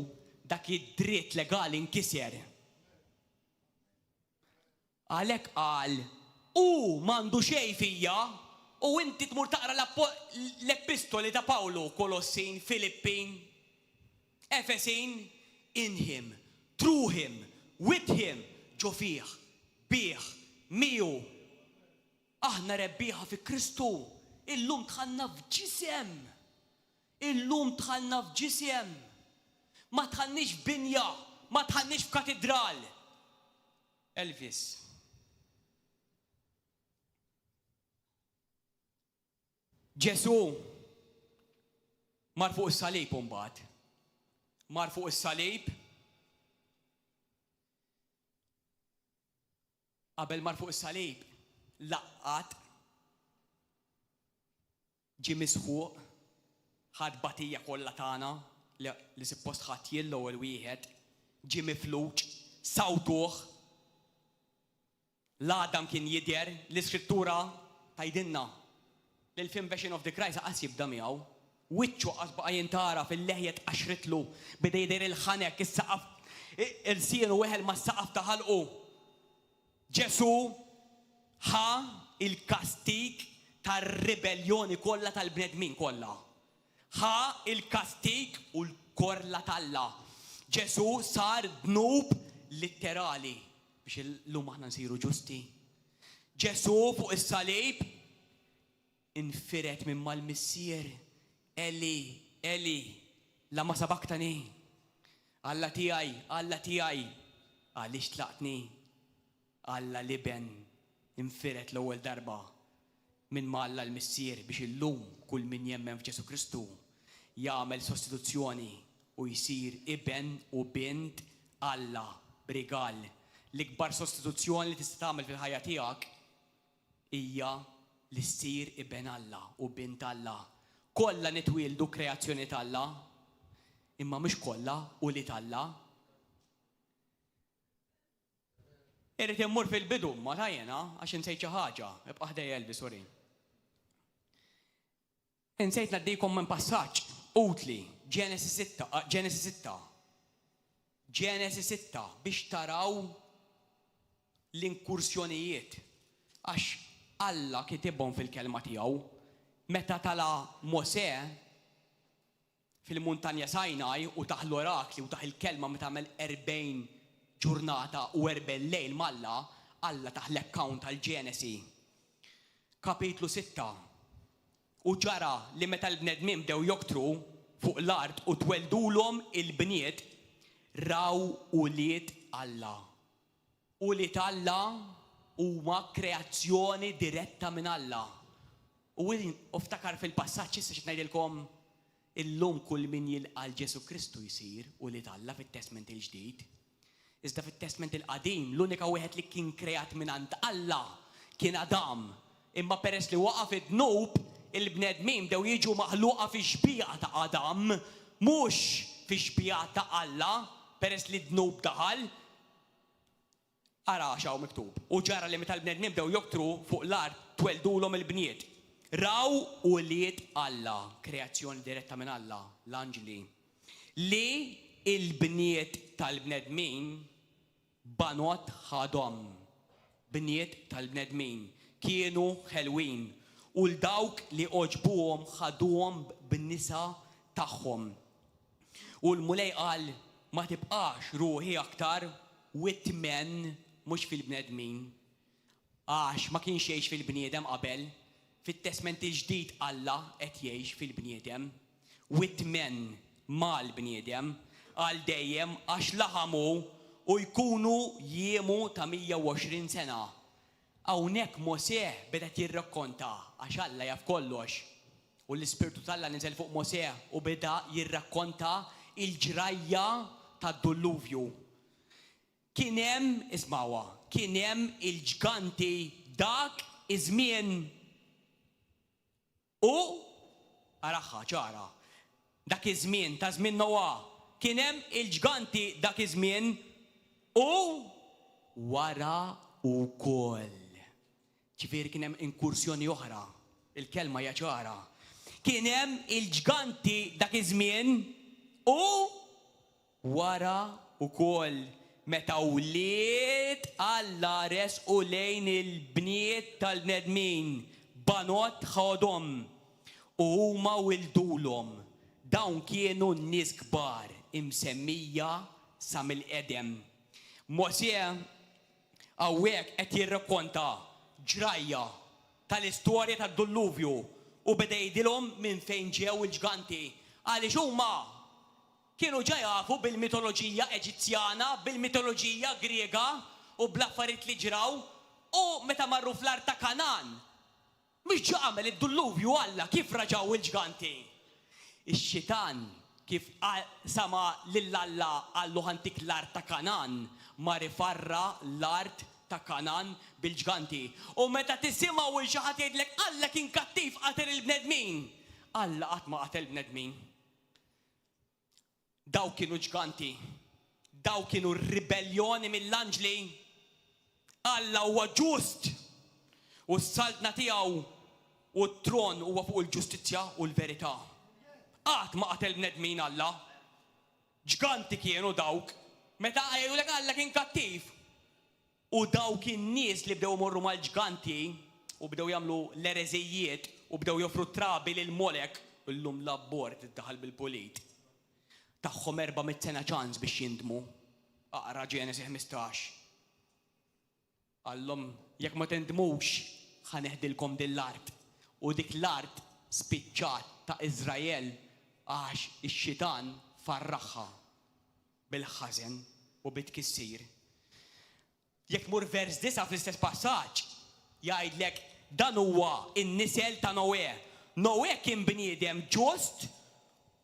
dak id-dritt legali nkiser. Għalhekk qal hu m'għandu xejn fija u inti tmur taqra l-epistoli ta' Pawlu, Kolossin, Filippin, Efesin, in him, through him, with him, ġo fih, bih, miegħu. Aħna rebbieħa fi Kristu. Illum tħallna f'ġisem. Illum tħallna f'ġisem. Ma tħallniex f'binja, ma tħallniex f'katedral. Elvis. Ġesu mar fuq is-salib mbagħad. Mar fuq is-salib. Qabel mar fuq is-salib laqqat ġie misħuq ħadd batija kollha tagħna li suppost ħadd l-ewwel wieħed, ġie mifluġ, sawtuh. L-Adam kien jidher, l-Iskrittura tgħidilna l-Invasion of the Christ qas jibda miegħu. Wiċċu qas baqa' jintara fil-leħja tqaxritlu, beda jidher il-ħanek, is-saqaf, il-sien u weħel mas-saqaf ta' ħalqu. Ġesu ħa il-kastik tar-ribellioni kollha tal-bnedmin kollha. Ħa il-kastik u l-korla talla. Ġesu sar dnub litterali biex illum aħna nsiru ġusti. Ġesu fuq is-salib infiret minn mal-missier. Eli, Eli, lama sabaktani. Alla tiegħi, għaliex tlaqtni. Alla liben infiret l-ewwel darba minn Alla l-missier biex illum kull min jemmen f'Ġesu Kristu jagħmel sostituzzjoni u jsir iben u bint Alla b'rigal. L-ikbar sostituzzjoni li tista' tagħmel fil-ħajja tiegħek hija li ssir iben Alla u bint Alla. Kollha nitwieldu kreazzjoni tal-Alla, imma mhux kollha u li tal-Alla. Irrid immur fil-bidu ma tajjena għax insejt xi ħaġa, ibqa' ħdej Elvis sorry. Insejt ngħaddikom minn passaġġ utli, Ġenesis 6 biex taraw l-inkursjonijiet għax Alla kitibhom fil-kelma tiegħu meta tala Mosè fil-muntanja Sinai u taħ l-orakli u taħ il-kelma meta tagħmel 40 ġurnata u 40 lejl malla Alla taħ l-account tal-Ġenesi. Kapitlu 6. U ġara li meta l-bnedmin bdew joktru fuq l-art u tweldulhom il-bniet raw uliet Alla. Uliet Alla huma kreazzjoni diretta minn Alla. U ftakar fil-passaġġ issa xi ngħidilkom illum kull min jilqa' Ġesu Kristu jsir uliet Alla fit-Testament il-ġdid. Iżda fit-Testament il-qadim l-unika wieħed li kien kreat minn għand Alla kien Adam. Imma peress li waqaf id-dnub il-bnedmin dew jiġu maħluqa fi xbija ta' Adam, mhux fi xbija ta' Alla, peress li d-dnub daħal. Ara xaw miktub. U ġara li meta l-bnedmin dew joktru fuq l-art tweldulhom il-bniet. Raw uliet Alla, kreazzjoni diretta minn Alla, l-anġli. Li il-bniet tal-bnedmin banot ħadhom. Bniet tal-bnedmin kienu ħelwin u l-dawk li oġbuhom ħaduhom b'nisa tagħhom. U l-mulej qal ma tibqax ruħi aktar with men mhux fil-bnedmin. Għax ma kienx jgħix fil-bniedem qabel. fit-testament il-ġdid Alla qed jgħix fil-bniedem, witmen mal-bniedem għal dejjem għax laħamu u jkunu jiemu ta' 120 sena. Hawnhekk Mosè beda jirrakkonta għax Alla jaf kollox. U l-Ispirtu tal-Alla niżel fuq Mosè u beda jirrakkonta il-ġrajja tad-Duluvju. Kien hemm, ismawha, kien hemm il-ġganti dak iż-żmien u araħħa ċara. Dak iż-żmien ta' żmien Noa kien hemm il-ġganti dak iż-żmien u wara wkoll. Ġifieri kien hemm inkursjoni oħra. Il-kelma hija ċara. Kien hemm il-ġganti dak iż-żmien u wara wkoll. Meta wlied Alla resqu lejn il-bniet tal-bnedmin, banot ħodhom u huma wildulhom. Dawn kienu nies kbar imsemmija sa mill-qedem. Mosè hawnhekk qed jirrakkonta ġrajja tal-istorja tad-Duluvju u beda jgħidilhom minn fejn ġew il-ġganti għaliex huma kienu ġa jafu bil-mitoloġija Eġizzjana, bil-mitoloġija Griega u bl-affarijiet li ġraw u meta marru fl-art ta' Kanan. Mhux ġa għamel id-Duluvju Alla kif raġaw il-ġganti. Ix-xitan kif sama lill-Alla għallu ħantik l-art ta' Kanan ma rifarra l-art ta' Kanan bil-ġganti. U meta tisimgħu xi ħadd jgħidlek Alla kien kattiv qatel il-bnedmin. Alla qatt ma qatel bnedmin. Daw kienu ġganti, daw kienu ribelljoni mill-anġli. Alla huwa ġust u s-saltna tiegħu u t-tron huwa fuq il-ġustizzja u l-verità. Qatt ma qatel bnedmin Alla. Ġganti kienu dawk. Meta jgħidulek Alla kien kattiv. U dawk in-nies li bdew morru mal-ġganti u bdew jagħmlu l-ereżijiet u bdew joffru trabi lil Molek illum l-abbord iddaħħal bil-pulit. Tagħhom 400 sena ċans biex jindmu. Aqra Ġenesi 15. Għallhom jekk ma tindmux ħaneħdilkom din l-art. U dik l-art spiċċat ta' Iżrael għax ix-xitan farraħħa bil-ħażen u bit-kissir. Jekk mur vers 9 fl-istess passaġġ jgħidlek dan huwa in-nisel ta' Noè. Noè kien bniedem ġust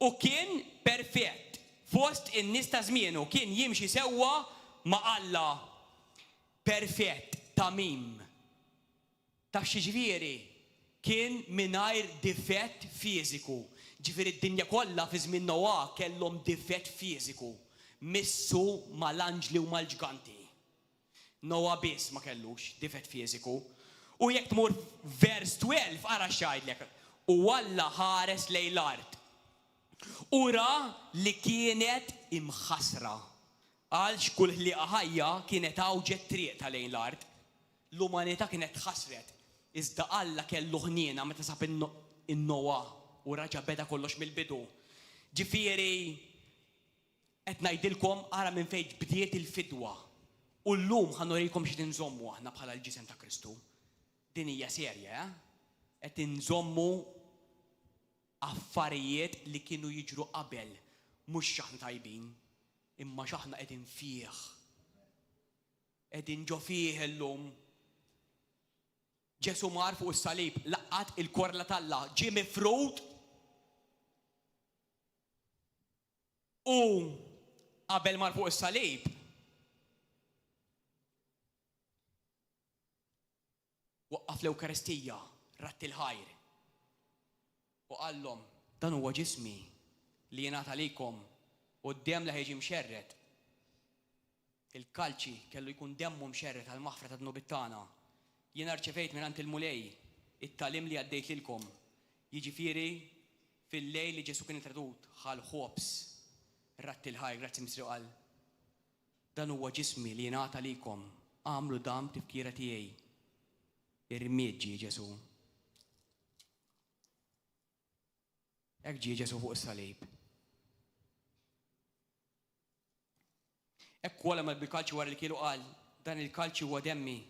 u kien perfett. Fost in-nies ta' żmienu kien jimxi sewwa ma' Alla perfett tamim. Taf xi ġifieri kien mingħajr difett fiżiku. Ġifieri d-dinja kollha fi żmien Noa kellhom difett fiżiku. Missu mal-anġli u mal-ġganti. Noa biss ma kellux difett fiżiku. U jekk tmur vers 12 ara x'għidlek. U Alla ħares lejn l-art. Ura li kienet imħasra. Għalx kull ħliqa ħajja kienet għawġet triq ta' lejn l-art. L-umanità kienet ħasret. Iżda Alla kellu ħniena meta sab in-Noa u raġa beda kollox mill-bidu. Ġifieri qed ngħidilkom ara minn fejn bdiet il-fidwa. U llum ħanurikom xi tinżommu aħna bħala l-ġisem ta' Kristu. Din hija serja, qed inżommu affarijiet li kienu jiġru qabel, mhux x'aħna tajbin, imma x'aħna qegħdin fih. Qegħdin ġo fih illum. Ġesu mar fuq is-salib, laqat il-korla tal-Alla, ġie mifrud u qabel mar fuq is-salib waqqaf l-Ewkaristija, ratti l-ħajr. U qallhom dan huwa ġismi li jingħata likom u d-demm li ħejġi mxerred. Il-kalċi kellu jkun demmu mxerred għal maħfra ta' dnubit tagħna. Jien rċevejt minn il-mulej it-talim li għaddejt lilkom. Jiġifieri fil-lejl li Ġesu kien introdut ħal ħobs ratti l-ħajr, grazzi Misri qal. Dan huwa ġismi li jingħata likom. Għamlu dam tifkira tiegħi. Irmieġġi Ġesu. Hekk ġie Ġesu fuq is-salib. Hekk wara mal bil-kalċi wara li kielu qal, dan il-kalċi huwa demmi.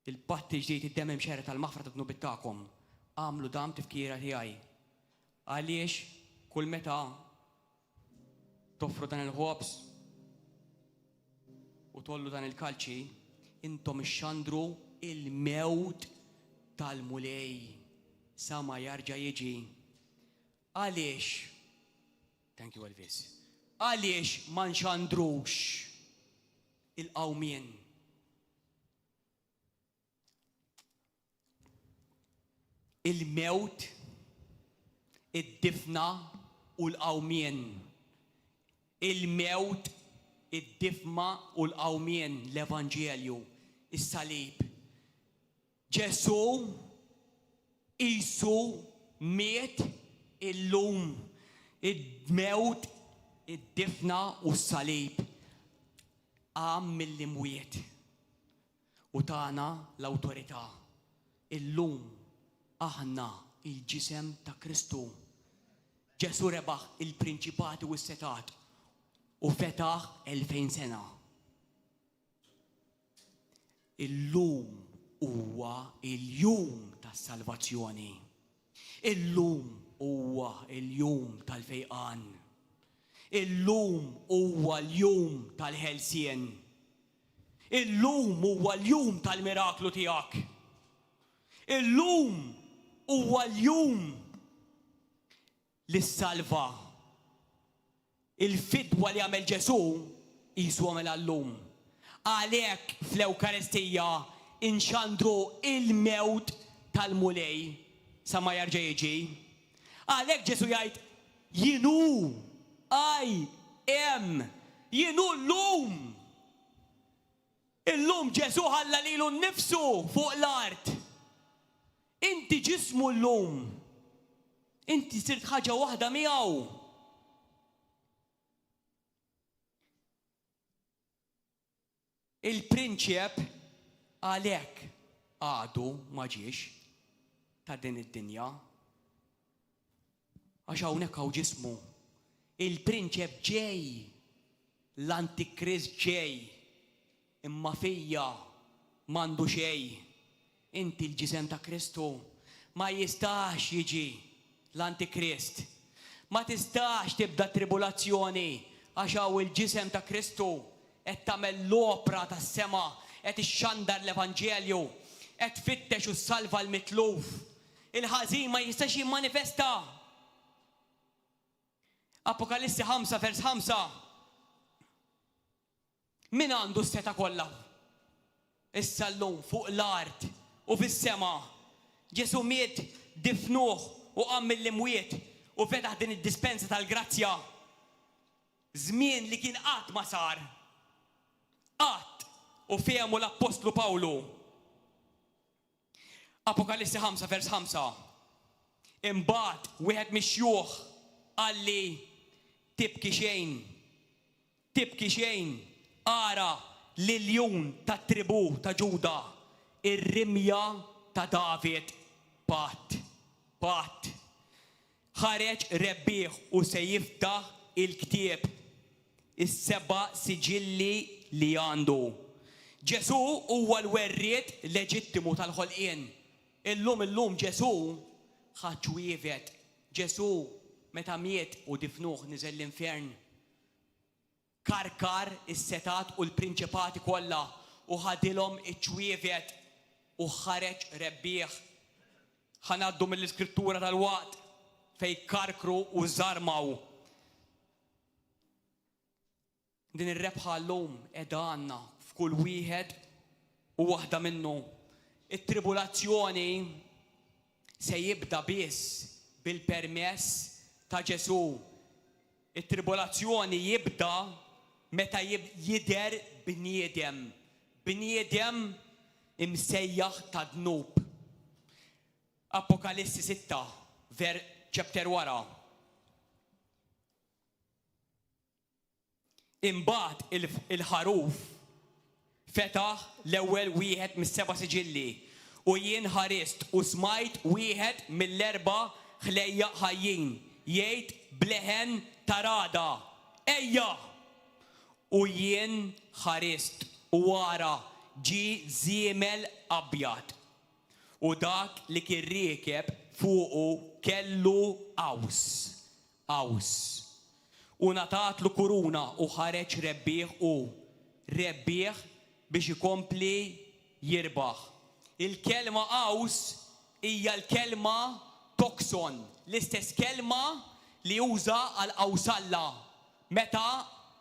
il-patti ġdid id-dem imxerret tal-maħfra ta' dnubit tagħkom. Għamlu dam tifkira tiegħi. Għaliex kull meta toffru dan il-ħobs u tollu dan il-kalċi, intom ixxandru il-mewt tal-mulej sa ma jarġa' jiġi. Għaliex, thank you Elvis, għaliex ma nxandrux il-qawmien? Il-mewt, id-difna u l-qawmien. Il-mewt, id-difma u l-qawmien, l-Evanġelju, is-salib. Ġesu qisu miet illum. Id-mewt, id-difna u s-salib għam mill-imwiet u tagħna l-awtorità. Illum aħna il-ġisem ta' Kristu. Ġesu rebaħ il-prinċipati u s-setat u fetaħ 2000 sena. Illum huwa il-jum tas-salvazzjoni. Illum huwa il-jum tal-fejqan. Illum huwa l-jum tal-ħelsien. Illum huwa l-jum tal-miraklu tiegħek. Illum huwa l-jum li s-salva. Il-fidwa li għamel Ġesu qisu għamel għallum. Għalhekk fl-Ewkaristija inxandru il-mewt tal-mulej sa ma jarġa' jiġi. Għalhekk Ġesu jgħid jienu jienu llum. Illum Ġesu ħalla lilu nnifsu fuq l-art. Inti ġismu llum. Inti sirt ħaġa waħda miegħu. Il-prinċep għalhekk għadu ma ġiex ta' din id-dinja. Għax hawnhekk hawn ġismu. Il-prinċep ġej, l-Antikrist ġej, imma fija m'għandu xejn. Inti l-ġisem ta' Kristu ma jistax jiġi l-Antikrist. Ma tistax tibda tribulazzjoni għax hawn il-ġisem ta' Kristu qed tagħmel l-opra tas-sema, qed ixxandar l-Evanġelju, qed tfittex u ssalva l-mitluf. Il-ħażin ma jistax jimmanifesta. Apokalissi 5 vers 5. Min għandu s-seta kollha? Issa llum fuq l-art u fis-sema. Ġesu miet difnuh u qam mill-imwiet u fetaħ din id-dispensa tal-grazzja. Żmien li kien qatt ma sar. Qatt u fehmu l-Apostlu Pawlu. Apokalissi 5 vers 5. Imbagħad wieħed mix-xjuħ qalli tibki xejn, ara l-iljun tat-tribu ta' Ġuda, ir-rimja ta' David pat. Ħareġ rebbieħ u se jiftaħ il-ktieb, is-seba' siġilli li għandu. Ġesu huwa l-werriet leġittimu tal-ħolqien. Illum Ġesu ħadd ċwievet. Ġesu meta miet u difnuh niżel l-infern. Karkar is-setat u l-prinċipati kollha u ħadilhom iċ-ċwievet u ħareġ rebbieħ. Ħanaddu mill-iskrittura tal-waqt fejn karkru u żarmaw. Din ir-rebħa llum qiegħda għandna f'kull wieħed u waħda minnu. It-tribulazzjoni se jibda biss bil-permess ta' Ġesu. It-tribolazzjoni jibda meta jidher bniedem imsejjaħ ta' dnub. Apokalissi 6, chapter wara. Imbagħad il-ħaruf fetaħ l-ewwel wieħed mis-seba' siġilli u jien ħarist u smajt wieħed mill-erba' ħlejja ħajjin jgħid bleħen tarada, ejja! U jien ħarist u wara ġi żiemel abjad. U dak li kien riekeb fuqu kellu aws. U natatlu kuruna u ħareġ rebbieħ biex ikompli jirbaħ. Il-kelma aws hija l-kelma tokson, l-istess kelma li uża għal Awsalla meta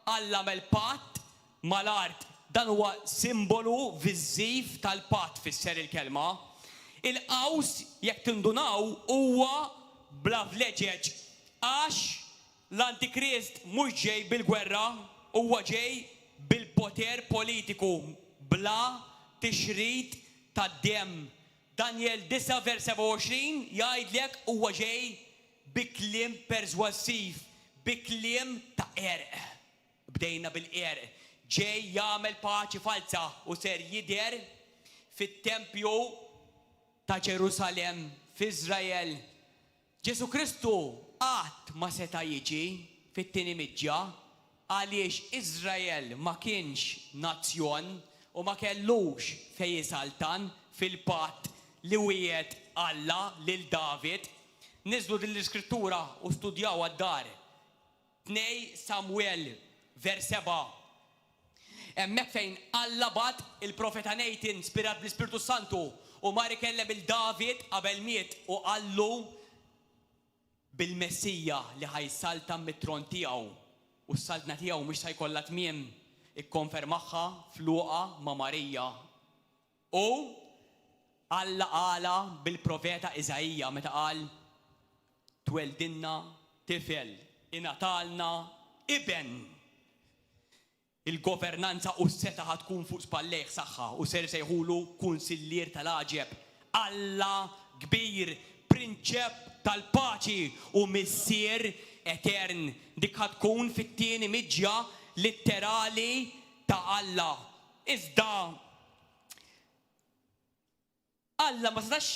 għallam il-patt mal-art. Dan huwa simbolu viżiv tal-patt fisser il-kelma. Il-qaws jekk tindunaw huwa bla vleġeġ għax l-Antikrist mhux ġej bil-gwerra, huwa ġej bil-poter politiku bla tixrid tad-demm. Daniel 9 vers 27 jgħidlek huwa ġej bi kliem perswasiv, bi kliem ta' erq. Bdejna bil-erq. Ġej jagħmel paċi falsa u ser jidher fit-tempju ta' Ġerusalem f'Iżrael. Ġesu Kristu qatt ma seta' jiġi fit-tieni miġġa għaliex Iżrael ma kienx nazzjon u ma kellux fejn jisaltan fil-patt li wiegħed Alla lil David. Niżlu din l-iskrittura u studjaw għad-dar. 2 Samuel vers 7. Hemmhekk fejn Alla bat il-profeta Nathan spirat bl-Ispiritu Santu u mar ikellem il-David qabel miet u qallu bil-Messija li ħajsalta mit-tron tiegħu. U s-saltna tiegħu mhux se jkollha tmiem, ikkonfermaħħa f'Luqa ma' Marija. U Alla qala bil-profeta Iżajija meta qal tweldinna tifel, ingħatalna iben. Il-governanza u s-seta ħatkun fuq spallejh saħħa u ser sejħulu kunsillier tal-aġeb. Alla kbir, prinċep tal-paċi u missier etern. Dik ħatkun fit-tieni miġġa litterali ta' Alla. Iżda Alla ma setax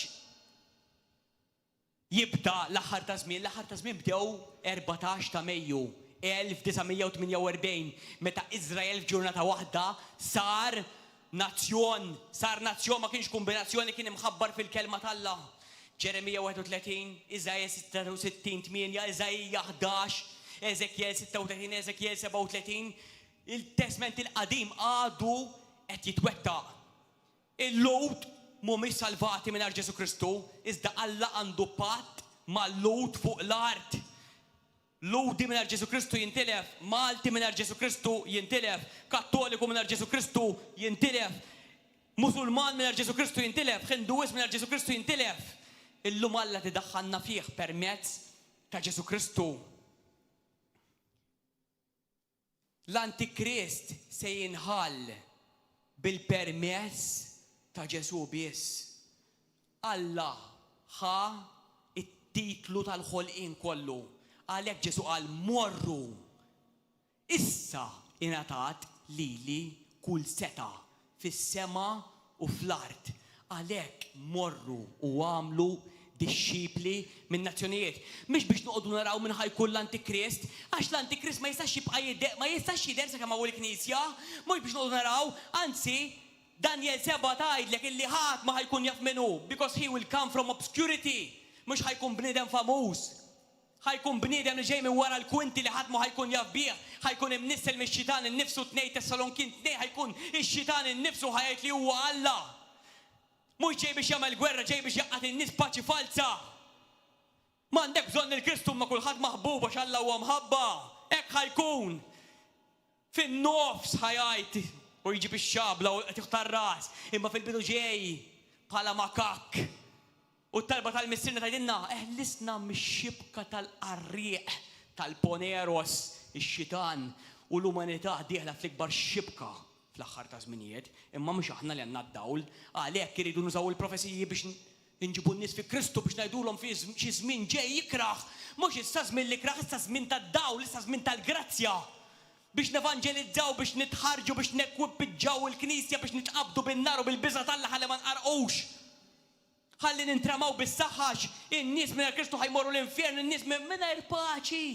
jibda l-aħħar ta' żmien. L-aħħar ta' żmien bdew 14 ta' Mejju 1948 meta Iżrael f'ġurnata waħda sar nazzjon ma kienx kombinazzjoni, kien imħabbar fil-kelma tal-Alla. Ġeremija 31, Iżajja 66, 8, Iżajja 11, Eżekjel 36, Eżekjel 37. Il-Testament il-qadim għadu qed jitwettaq. Il-Lut mhumiex salvati mingħajr Ġesu Kristu, iżda Alla għandu patt mal-Lut fuq l-art. Ludi mingħajr Ġesu Kristu jintilef, Malti mingħajr Ġesu Kristu jintilef, Kattoliku mingħajr Ġesu Kristu jintilef, Musulman mingħajr Ġesu Kristu jintilef, Ħinduż mingħajr Ġesu Kristu jintilef. Illum Alla tiddaħħalna fih permezz ta' Ġesu Kristu. L-Antikrist se jinħall bil-permezz ta' Ġesu biss. Alla ħa it-titlu tal-ħolqien kollu. Għalhekk Ġesu qal morru. Issa ingħatat lili kull seta fis-sema u fl-art. Għalhekk morru u għamlu disċipli minn nazzjonijiet. Mhix biex noqogħdu naraw minn ħajkun l-Antikrist, għax l-Antikrist ma jistax jibqa' ma jistax jidher sakemm hawn il-Knisja, mhux biex noqogħdu naraw, anzi Daniel 7 tgħidlek illi ħadd ma ħajkun jaf minnu, because he will come from obscurity. Mhux ħajkun bniedem famuż. ħajkun bniedem li ġej minn wara l-kwinti li ħadd ma ħajkun jaf bih, ħajkun imnissel mix-xitan innifsu 2 Tessalonkin 2 ħajkun ix-xitan innifsu ħajjed li huwa Alla. Mhux ġej biex jagħmel gwerra, ġej biex jaqgħad in-nies paċi falsa. M'għandek bżonn il-Kristu ma kulħadd maħbub għax Alla huwa mħabba. Hekk ħajkun. Fin-nofs ħajgħid u jġib ix-xabla u qed iħtar ras, imma fil-bidu ġej bħala makak. U t-talba tal-missirna tgħidilna eħlisna mix-xibka tal-qarrieq tal-Poneros, ix-xitan u l-umanità dieħla fl-ikbar xibka fl-aħħar ta' żminijiet, imma mhux aħna li għandna d-dawl, għalhekk iridu nużaw il-profesiji biex inġibu n-nies fi Kristu biex ngħidulhom fi xi żmien ġej jikraħ, mhux issa żmien li kraħ, issa żmien tad-dawl, issa żmien tal-grazzja. Biex nevanġelizzaw, biex nitħarġu, biex nekwippiġġaw il-Knisja, biex nitqabdu bin-nar u bil-biża' tal-Alla ħalli ma nqarqux. Ħalli nintramaw bis-saħħax, in-nies mingħajr Kristu ħajmorru l-infjern, in-nies mingħajr paċi.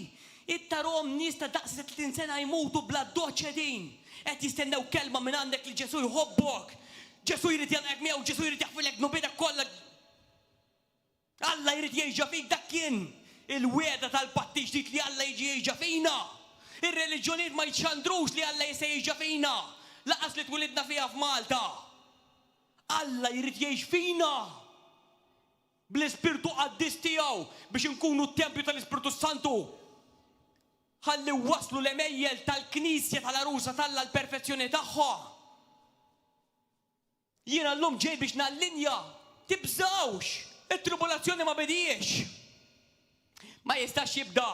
Ittarom nies ta' daqs 30 sena jmutu bla doċċedin. Qed jistennew kelma minn għandek li Ġesu jħobbok. Ġesu jrid janqek miegħu, Ġesu jrid jaħfilek nubidek kollha. Alla jrid jgħixha fik dak kien il-weda tal-patti ġdid li Alla jiġi jgħixha fina. Ir-reliġjonijiet ma jitxandrux li Alla jista' jgħixha fina. Laqas li twilidna fiha f'Malta. Alla jrid jgħix fina. Bl-Ispirtu Qaddis tiegħu biex inkunu t-tempju tal-Ispirtu Santu. Ħalli waslu l-emejjel tal-Knisja tal-Arusa Alla l-perfezzjoni tagħha. Jiena llum ġej biex nallinja, tibżawx, it-tribolazzjoni ma bediex. Ma jistax jibda.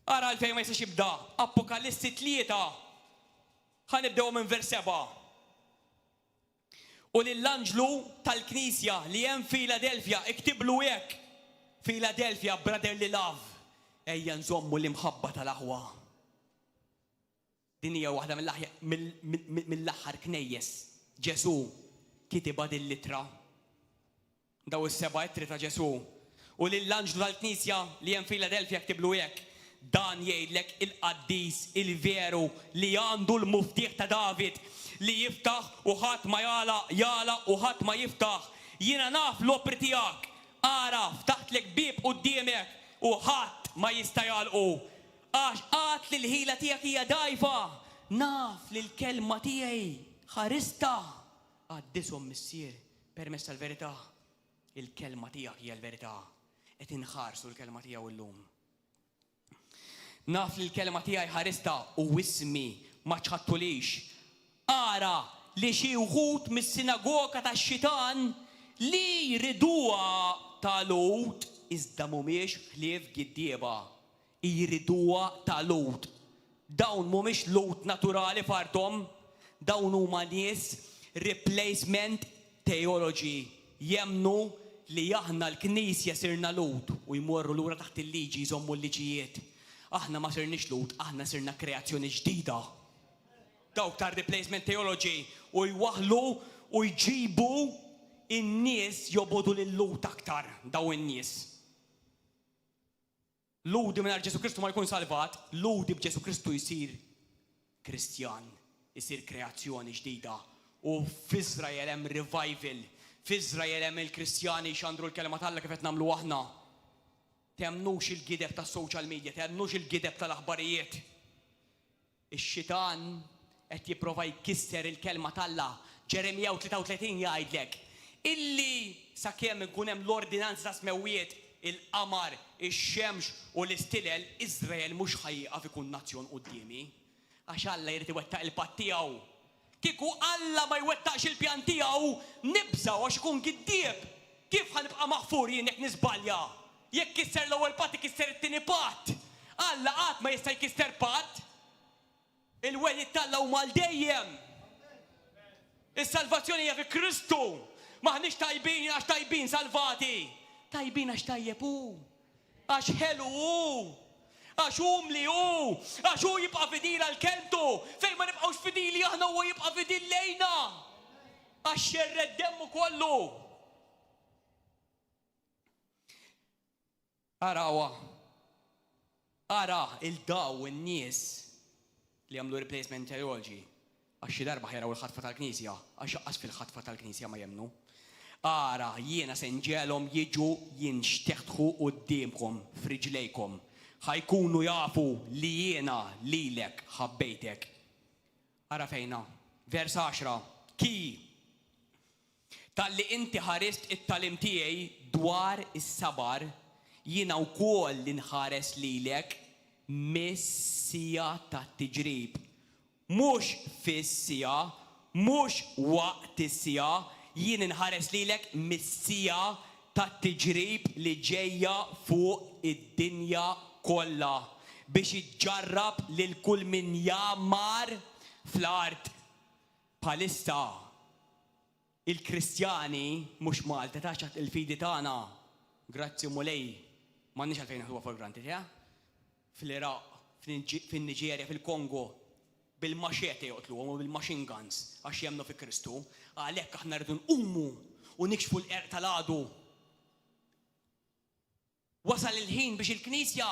Ara għalfejn ma jistax jibda. Apokalissi 3. Ħanibdew minn vers 7. U lill-anġlu tal-Knisja li hemm Filadelfja iktiblu hekk. Filadelfja, brotherly love. Ejja nżommu l-imħabba tal-aħwa. Din hija waħda mill-aħħar knejjes. Ġesu kitiba din-littra. Daw is-7 ittri ta' Ġesu. U lill-anġlu tal-Knisja li hemm Filadelfja ktiblu hekk. Dan jgħidlek il-qaddis il-veru li għandu l-muftieħ ta' David li jiftaħ u ħadd ma jala u ħadd ma jiftaħ. Jiena naf l-opri tiegħek. Ara ftaħtlek bieb quddiemek u ħadd ma jista' jagħlqu. Għax qatt li l-ħila tiegħek hija dgħajfa. Naf li l-kelma tiegħi ħarista. Qaddishom missier permezz tal-verità. Il-kelma tiegħek hija l-verità. Qed inħarsu l-kelma tiegħu llum. Naf li l-kelma tiegħi ħarista u ismi ma ċħattulix. Ara li xi wħud mis-sinagoga tax-xitan li jriduha tal-Lut iżda mhumiex ħlief giddieba. Jriduha tal-Lut. Dawn mhumiex Lut naturali fartom, dawn huma nies replacement theology. Jemnu li aħna l-Knisja sirna Lut u jmorru lura taħt il-liġi jżommu l-liġijiet. Aħna ma sirniex Lut, aħna sirna kreazzjoni ġdida. Dawk tar replacement theology u jwaħlu u jġibu in-nies jobodu lil Lut aktar daw in-nies. Ludi mingħajr Ġesu Kristu ma jkun salvat, ludi b'Ġesu Kristu jsir Kristjan, jsir kreazzjoni ġdida. U f'Iżrael hemm revival, f'Iżrael hemm il-Kristjani xandru l-kelma tal-Alla kif qed nagħmlu aħna. Temnux il-gideb tas-social media, temnux il-gideb tal-aħbarijiet. Ix-xitan qed jipprova jkisser il-kelma tal-Alla. Ġeremija 33 jgħidlek illi sakemm ikun hemm l-ordinanza ta' smewwiet il-qamar, ix-xemx u l-istilel, Iżrael mhux ħajjaqaf ikun nazzjon qudiemi. Għax Alla jrid iwettaq il-patt tiegħu. Kieku Alla ma jwettaqx il-pjan tiegħu, nibżgħu għax ikun giddieb. Kif ħanibqa' maħfur jien jekk nisbalja? Jekk kisser l-ewwel patt ikisser it-tieni patt. Alla qatt ma jista' jkisser patt. Il-wedid tal-Alla huma l-dejjem. Is-salvazzjoni hija fi Kristu. Maħniex tajbin għax tajbin salvati. Tajbin għax tajjeb hu. Għax ħelu hu. Għax umli hu. Għax hu jibqa' fidil għal kelmtu. Fejn ma nibqgħux fidili aħna huwa jibqa' fidil lejna. Għax xerred demmu kollu. Arawa. Ara il-daw in-nies li għamlu replacement theology. Għax xi darba ħjaraw il-ħatfa tal-Knisja, għax jaqqas fil-ħatfa tal-Knisja ma jemnu. Ara jiena se nġelhom jiġu jinxteħħu qudiemkom f'riġlejkom. Ħajkunu jafu li jiena lilek ħabbejtek. Ara fejna, vers 10. Ki tal-li inti ħarist it-talim tiegħi dwar is-sabar, jiena wkoll li nħares lilek mis-sija tat-tiġrib. Mhux fis-sija, mhux waqt is-sija, jien inħares lilek mis-sija tat-tiġrib li ġejja fuq id-dinja kollha biex iġġarrab lil kull min jagħmar fl-art. Bħalissa il-Kristjani mhux Malta tax il-fidi tagħna. Grazzi mulej, m'għandniex għalfejn naħduha for granted, ja? Fl-Iraq, fin-Niġerja, fil-Kongo, bil-maxete joqtluhom u bil-machine guns għax jemnu fi Kristu, għalhekk aħna rridu nqumu u nikxfu l-qerq tal-għadu. Wasal il-ħin biex il-Knisja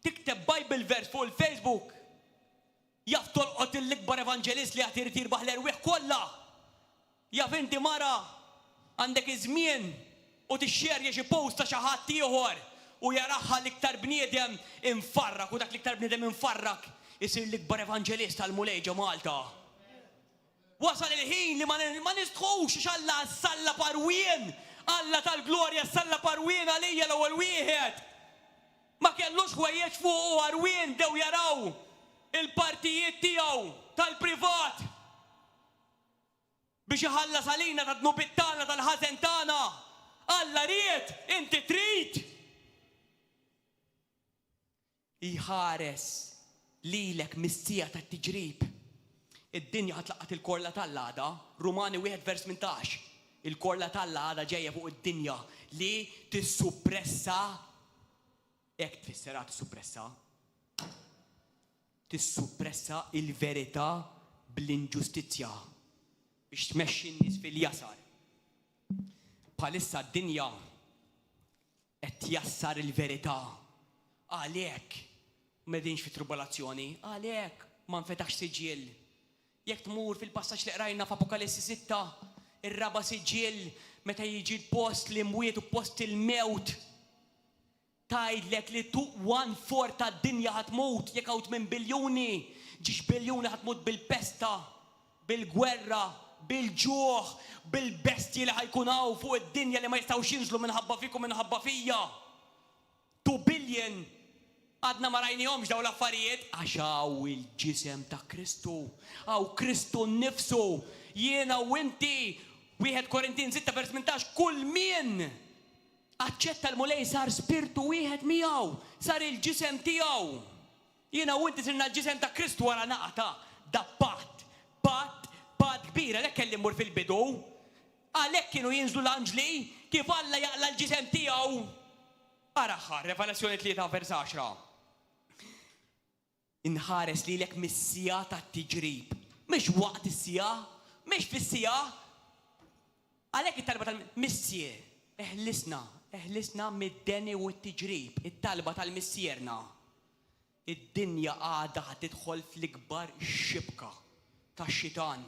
tikteb Bible verse fuq il-Facebook. Jaf tolqot l-ikbar evanġelist li għatir tirbaħ l-erwieħ kollha. Jaf inti mara għandek iż-żmien u tixxerja xi post ta' xi ħadd ieħor u jaraħħa l-iktar bniedem infarrak u dak l-iktar bniedem infarrak isir l-ikbar evanġelist tal-mulej ġo Malta. Wasal il-ħin li ma nistħux x'Alla s-salla parwien, Alla tal-glorja s-salla parwien għalija l-ewwel wieħed. Ma kellux ħwejjeġ fuq u arwien dew jaraw il-partijiet tiegħu tal-privat biex iħallas għalina ta' dnubit tagħna tal-ħażen tagħna. Alla ried, inti trid. Iħares lilek missija tat-tiġrib. Id-dinja ħatlaqat il-korla tal-għada, Rumani 1:18. Il-korla tal-għada ġejja fuq id-dinja li tissuppressa. Hekk tfisserha tissuppressa. Tissuppressa il-verità bl-inġustizzja biex tmexxi n-nies fil-jasar. Bħalissa d-dinja qed tjassar il-verità. Għalhekk m'edinx fi tribolazzjoni, għalhekk ma nfetax siġiel. Jekk tmur fil-passaġġ li qrajna f'Apokalissi 6, ir-raba' siġiel meta jiġi l-post li mwiet u post il-mewt. Tgħidlek li 1/4 tad-dinja ħatmut jekk hawn 8 biljuni, ġiex biljuni ħatmut bil-pesta, bil-gwerra, bil-ġuħ, bil-bestji li ħajkunaw fuq id-dinja li ma jistgħux jinżlu minħabba fikum minħabba fija. 2 billion. Għadna ma rajnihomx daw l-affarijiet għax hawn il-ġisem ta' Kristu. Hawn Kristu nnifsu. Jiena u inti 1 Korintin 6:18 kull min aċċetta l-mulej sar spirtu wieħed miegħu, sar il-ġisem tiegħu. Jiena u inti sirna l-ġisem ta' Kristu wara naqta. Da pat kbir, għalhekk kelli mmur fil-bidu. Għalhekk kienu jinżlu l-anġli kif Alla jaqla l-ġisem tiegħu. Araħħa, Revelazzjoni 3:10. Inħares lilek mis-sija tat-tiġrib. Mhix waqt is-sija, mhix fis-sija. Għalhekk it-talba tal-missjer. Eħlisna mid-deni u t-tiġrib, it-talba tal-missjerna. Id-dinja għadha ħatidħol fl-ikbar xibka tax-xitan.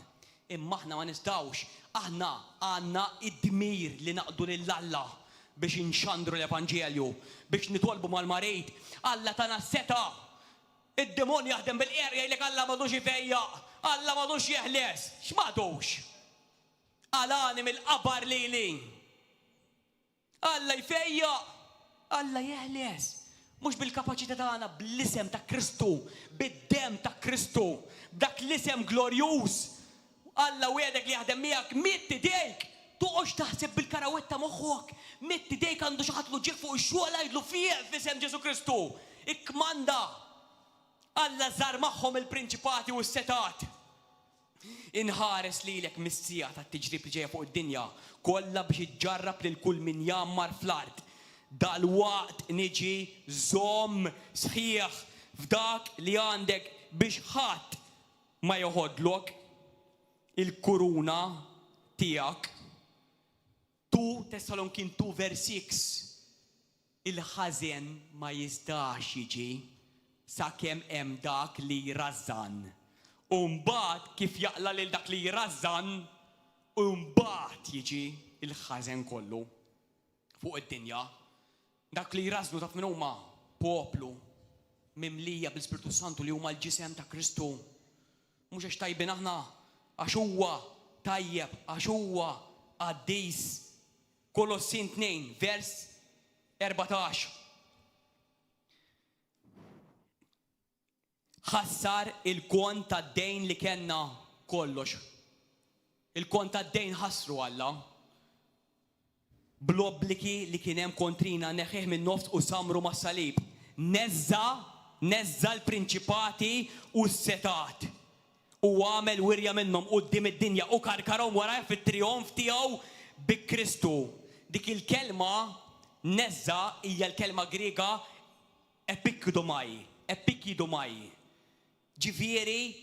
Imma aħna ma nistgħux, aħna għandna id-dmir li naqdu lill-Alla biex inxandru l-Evanġelju, biex nitolbu mal-marit. Alla tana seta. Id-demon jaħdem bil-qerja jgħidlek Alla m'għadux ifejjaq, Alla m'għadux jeħles. X'm'għadux? Għalani mill-qabar lili. Alla jfejjaq, Alla jeħles. Mhux bil-kapaċità tagħna, bl-isem ta' Kristu, bid-dem ta' Kristu, b'dak l-isem glorjuż. Alla wiedek li jaħdem miegħek mitt idejk. Tuqgħodx taħseb bil-karawetta moħħok. Mitt idejk għandu xi ħadd loġġiek fuq ix-xogħol jgħidlu fih f'isem Ġesu Kristu. Ikkmanda. Alla żar magħhom il-prinċipati u s-setat. Inħares lilek missija tat-tiġrib li ġejja fuq id-dinja kollha biex iġġarrab lil kull min jammar fl-art. Dal-waqt niġi żomm sħiħ f'dak li għandek biex ħadd ma joħodlok il-kuruna tiegħek. 2 Tessalonikin 2:6. Il-ħażen ma jistax jiġi sakemm hemm dak li jrażżan. U mbagħad kif jaqla lil dak li jrażżan, u mbagħad jiġi il-ħażen kollu fuq id-dinja. Dak li jrażnu taf min huma poplu mimlija bil-Spiritu Santu li huma l-ġisem ta' Kristu. Mhux għax tajbin aħna, għax huwa tajjeb, għax huwa qaddis. Kolossin 2:14. Ħassar il-kont tad-dejn li kellna kollox. Il-kont tad-dejn ħassru Alla. Bl-obbligi li kien hemm kontrina neħħih min-nofs u samru mas-salib. Neżza l-prinċipati u s-setat. U għamel wirja minnhom quddiem id-dinja u karkarhom wara fit-trionf tiegħu bi Kristu. Dik il-kelma neżza hija l-kelma Griega epikdomai. Ġifieri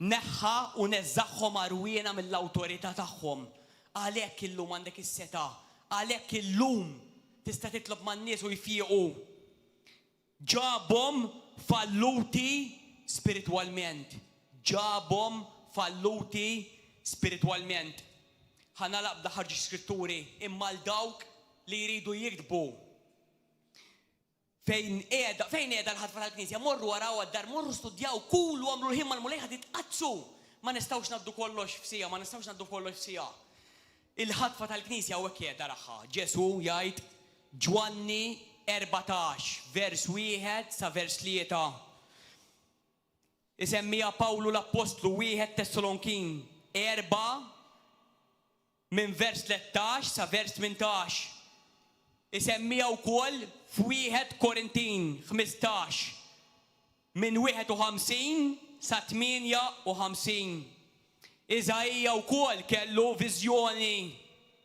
neħħa u neżżaħħhom arwiena mill-awtorità tagħhom. Għalhekk illum għandek is-seta, għalhekk illum tista' titlob man-nies u jfiequ. Ġabhom falluti spiritwalment. ġabhom falluti spiritualment. Ħanalaq b'da ħarġi skritturi imma l-dawk li jridu jiktbu. Fejn qiegħda l-ħatfa tal-Knisja, morru waraw għad-dar, morru studjaw, kulu għamlu l-ħimma l-mulej ħad jitqazzu. Ma nistgħux naddu kollox f'sija, Il-ħatfa tal-Knisja u hekk qiegħda raħħa. Ġesu jgħid Ġwanni 14, vers 1 sa vers 3. Isemmija Pawlu l-Apostlu 1 Tessalonkin 4 minn vers 13 sa vers 18. Isemmija wkoll f'1 Korintin 15 minn 51 sa 58. Iżajja wkoll kellu viżjoni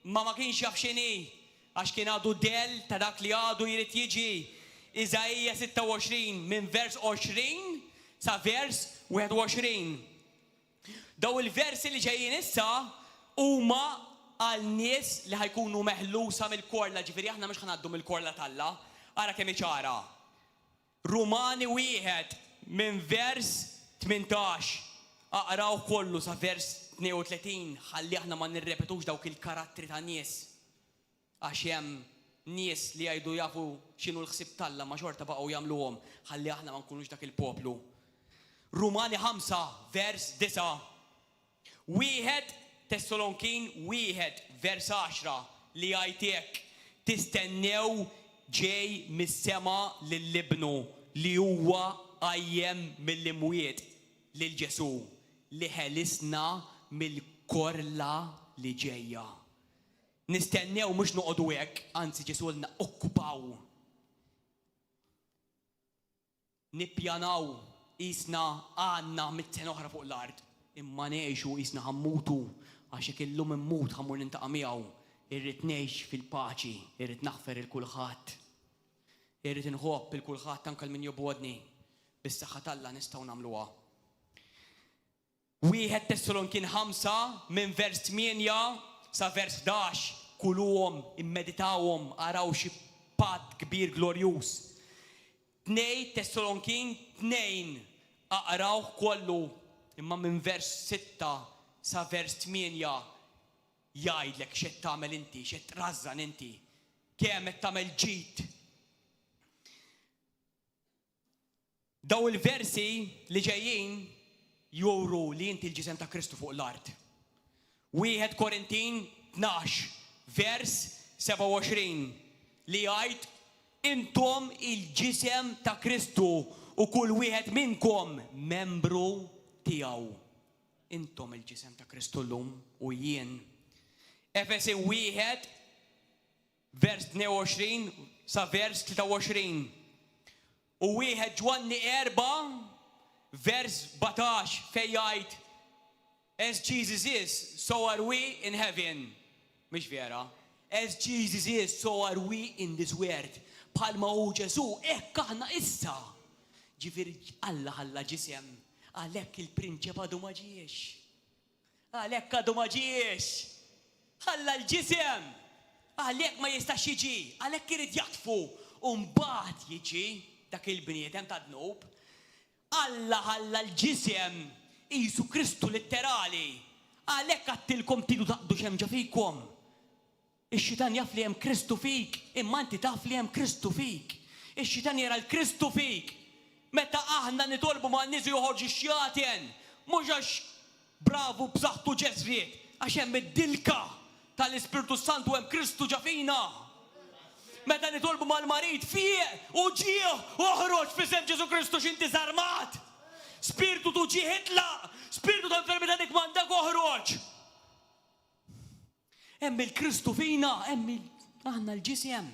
ma kienx jaf x'inhi għax kien għadu del ta' dak li għadu jrid jiġi. Iżajja 26 minn vers 20 sa vers 21. Daw il-versi li ġejjin issa huma għal nies li ħajkunu meħlusa mill-korla, ġifieri aħna mhux ħanaddu mill-korla talla. Ara kemm ċara. Rumani 1 minn vers 18. Aqraw kollu sa vers 32 ħalli aħna ma nirrepetux dawk il-karattri ta' nies. Għax hemm nies li jgħidu jafu x'inhu l-ħsieb talla ma xorta baqgħu jagħmluhom ħalli aħna ma nkunux dak il-poplu. Rumani 5 vers 9. 1 Tessalonkin 1 vers 10 li jgħidlek tistennew ġej mis-sema lill-Ibnu li huwa qajjem mill-imwiet lil Ġesu li ħelisna mill-korla li ġejja. Nistennew mhux noqogħdu hekk, anzi Ġesu lna okkupaw. Nippjanaw isna għandna mit-sen oħra fuq l-ard, imma ngħixu isna ħammutu għax hekk illum immut ħammur nintaqa' miegħu. Irrid ngħix fil-paċi, irrid naħfer il-kulħadd. Irrid inħobb il-kulħadd anke min jobodni. Bis-saħħa talla nistgħu nagħmluha. 1 Tessalonkin 5 minn vers 8 sa vers 11 kuluhom immeditawhom araw xi patt kbir glorjuż. 2 Tessalonkin 2 aqraw kollu imma minn vers 6 sa vers 8 jgħidlek x'qed tagħmel inti, x'qed trażżan inti, kemm qed tagħmel ġid. Daw il-versi li ġejjin juru li inti l-ġisem ta' Kristu fuq l-ard. 1 Korintin 12 vers 27 li jgħid intom il-ġisem ta' Kristu u kull wieħed minnkom membru tiegħu. Intom il-ġisem ta' Kristu llum u jien. Efesi 1 vers 22 sa vers 23. U 1 Ġwanni 4 vers 17 fejn jgħid as Jesus is, so are we in heaven. Mhix vera. As Jesus is, so are we in this world. Bħalma hu Ġesu, hekk aħna issa. Ġifieri Alla ħalla ġisem, għalhekk il-prinċep għadu ma ġiex. Għalhekk għadu ma ġiex. Ħalla l-ġisem. Għalhekk ma jistax jiġi, għalhekk irid jaqtfu u mbagħad jiġi dak il-bniedem ta' dnub. Alla ħalla l-ġisem Isu Kristu litterali. Għalhekk għattilkom tidu taqdu xemġa fikom. Ix-xitan jaf li hemm Kristu fik, imma inti taf li hemm Kristu fik. Ix-xitan jara l-Kristu fik. Meta aħna nitolbu ma' n-nies joħorġu xjaten, mhux għax bravu b'saħħtu Jesrit, għax hemm id-dilka tal-Ispiritu Santu hemm Kristu ġafina. Meta nitolbu mal-marit fieq u ġieħ oħroġ f'isem Ġesu Kristu x'inti żarmat. Spiritu tu ġieħ itlaq, spiritu ta' infermità dik m'għandek oħroġ. Hemm il-Kristu fina, hemm aħna l-ġisem.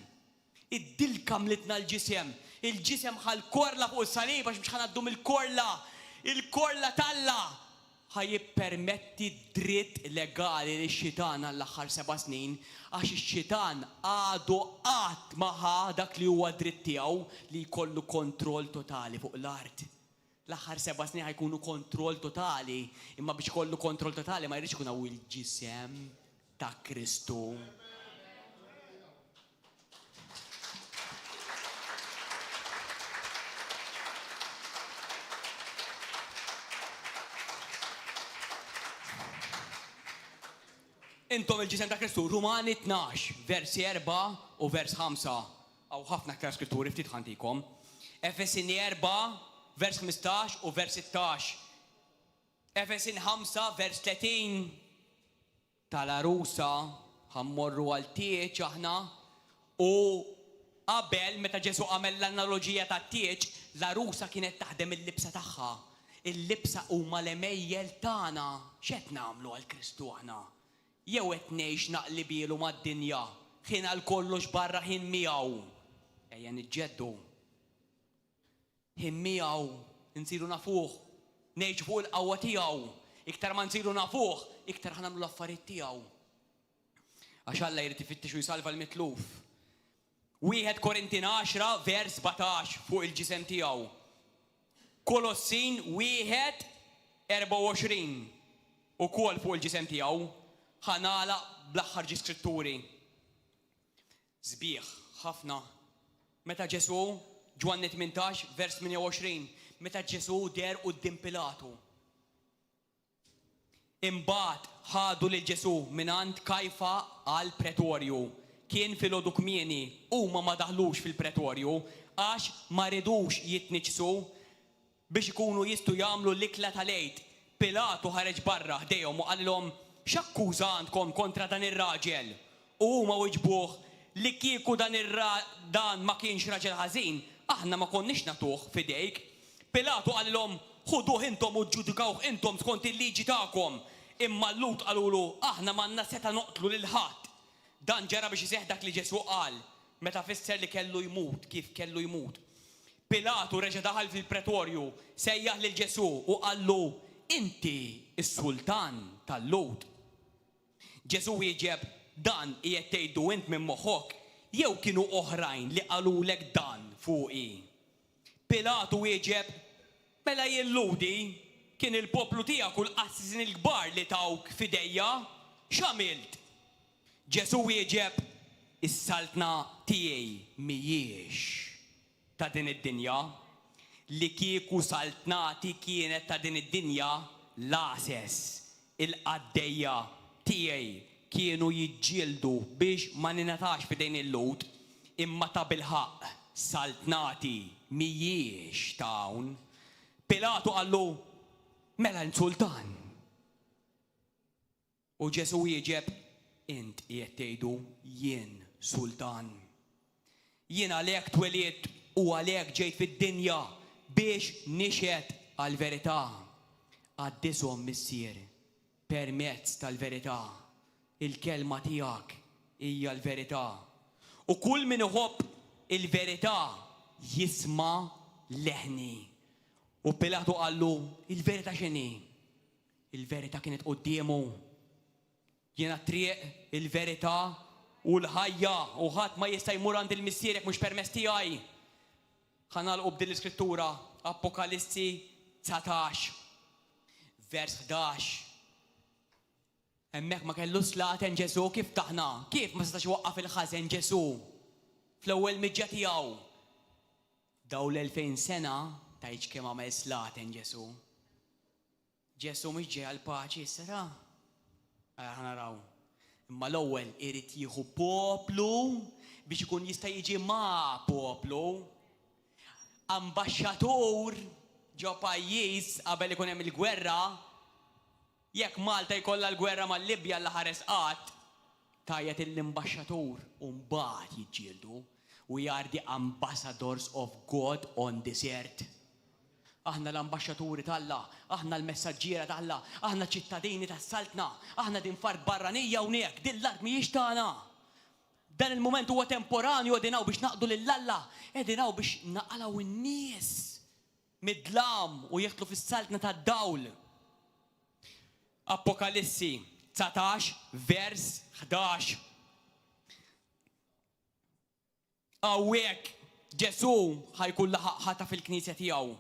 Id-dilka mlitna l-ġisem. Il-ġisem ħal-korla fuq is-salib għax mhux ħanaddum il-korla. Il-korla talla ħajippermetti dritt legali lix-xitan għall-aħħar 7 snin għax ix-xitan għadu qatt maħa dak li huwa dritt tiegħu li jkollu kontroll totali fuq l-art. L-aħħar 7 snin ħajkunu kontroll totali, imma biex kollu kontroll totali ma jridx ikun hawn il-ġisem ta' Kristu. intom il-ġisem ta' Kristu, Rumani 12, versi 4 u vers 5. Aw ħafna aktar skritturi ftit ħantikom. Efesin 4, vers 15 u vers 16. Efesin 5, vers 30. Tal-arusa ħammorru għal tieċ aħna u qabel meta Ġesu għamel l-analogija ta' tieċ, l-arusa kienet taħdem il-libsa tagħha. Il-libsa huma l-emejjel tagħna. X'qed nagħmlu għal Kristu aħna? Jew qed ngħix naqlibielu mad-dinja, ħin għal kollox barra ħin miegħu. Ejja niġġeddu. Ħin miegħu insiru nafuh, ngħixu fuq il-qawwa tiegħu. Iktar ma nsiru nafuh, iktar ħanamlu l-affarijiet tiegħu. Għax Alla jrid ifittex u jsalva l-mitluf. 1 Korintin 10 vers 17 fuq il-ġisem tiegħu. Kolossin 1:24 ukoll fuq il-ġisem tiegħu. Ħanala bl-aħħar ġi skritturi. Sbieħ ħafna. Meta Ġesu Ġwanni 18 vers 28, meta Ġesu der quddiem Pilatu. Imbagħad ħadu lil Ġesu mingħand Kajfa għal pretorju. Kien filgħodu kmieni huma ma daħlux fil-pretorju għax ma ridux jitniġsu biex ikunu jistgħu jagħmlu l-ikla tal-għid. Pilatu ħareġ barra ħdejhom u qalilhom x'akkuża għandkom kontra dan ir-raġel? U huma wiġbuh li kieku dan ma kienx raġel ħażin, aħna ma konniex nagħtuh f'idejk. Pilatu qalilhom ħuduh intom u ġġudikawh intom skont il-liġi tagħkom. Imma l-Lut qalulu aħna m'għandna seta' noqtlu lil ħadd. Dan ġara biex iseħħ dak li Ġesu qal meta fisser li kellu jmut, kif kellu jmut. Pilatu reġa' daħal fil-pretorju, sejjaħ lil Ġesu u qallu inti s-sultan tal-Lut. Ġesu jieġeb dan qiegħed tgħidu int minn moħħok jew kienu oħrajn li qalulek dan fuqi. Pilatu jieġeb mela jilludi kien il-poplu tiegħek u l-qassisin il-kbar li tawk fidejja, x'għamilt? Ġesu jieġeb is-saltna tiegħi mhijiex ta' din id-dinja. Li kieku saltnati kienet ta' din id-dinja l-ases il-qaddejja tiegħi kienu jiġġieldu biex ma ninatax f'idejn il-Lut, imma ta' bilħaq saltnati mhijiex tawn. Pilatu qallu mela n-sultan. U Ġesu jieġeb int qiegħed tgħidu jien sultan. Jien għalhekk twelidt u għalhekk ġejt fid-dinja biex nixhed għal-verità. Qaddishom missier permezz tal-verità. Il-kelma tiegħek hija l-verità. U kull min iħobb il-verità jisma' leħni. U Pilatu qallu il-verità x'inhi? Il-verità kienet qudiemu. Jiena triq il-verità u l-ħajja u ħadd ma jista' jmur għand il-missier jekk mhux permezz tiegħi. Ħanalqu b'din l-iskrittura Apokalissi 19 vers 11. Hemmhekk ma kellu slaten Ġesu kif taħna, kif ma setax waqqaf il-ħażen Ġesu fl-ewwel miġġa tiegħu. Daw l-2000 sena tajġ kemm għamel slaten Ġesu. Ġesu mhux ġej għall-paċi issa ta'. Naraw. Imma l-ewwel irid jieħu poplu biex ikun jista' jiġi ma' poplu. Ambaxxatur ġo pajjiż qabel ikun hemm il-gwerra, jekk Malta jkollha l-gwerra mal-Libja l ħares qatt, tajjeb l-imbaxxatur u mbagħad jiġġieldu. We are the ambassadors of God on this earth. Aħna l-ambasċaturi tal-Alla, aħna l-messaġġiera tal-Alla, aħna ċittadini tas-saltna, aħna din fard barranija hawnhekk, din l-art mhijiex tagħna. Dan il-moment huwa temporanju qegħdin hawn biex naqdu lill-Alla, qegħdin hawn biex naqalgħu in-nies mid-dlam u jieħdlu fis-saltna tad-dawl. Apokalissi 19 vers 11. Hawnhekk Ġesu ħajkun laħaq ħata fil-Knisja tiegħu.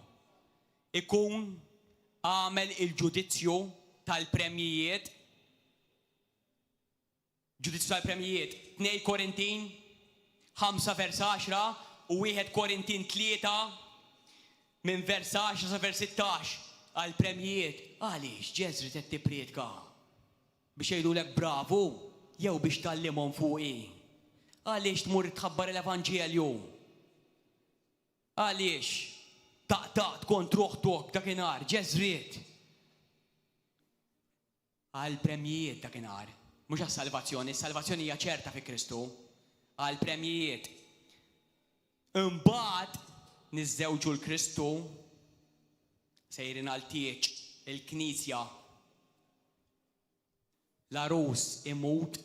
Ikun għamel il-ġudizzju tal-premjijiet. Ġudizzju tal-premjijiet 2 Korintin 5 vers 10 u 1 Korintin 3 minn vers 10 sa vers 16 għal-premjiet. Għaliex Jesrit qed tippriedka? biex jgħidulek bravu jew biex tallimhom fuqi. Għaliex tmur tħabbar l-Evanġelju? Għaliex taqtaq tkun truħtok dakinhar, Jesrit. Għal-premjijiet dakinhar, mhux għas-salvazzjoni, is-salvazzjoni hija ċerta fi Kristu. Għal-premjijiet. Imbagħad niżżewġu l-Kristu sejrin għal tieġ il-Knisja. L-arus imut,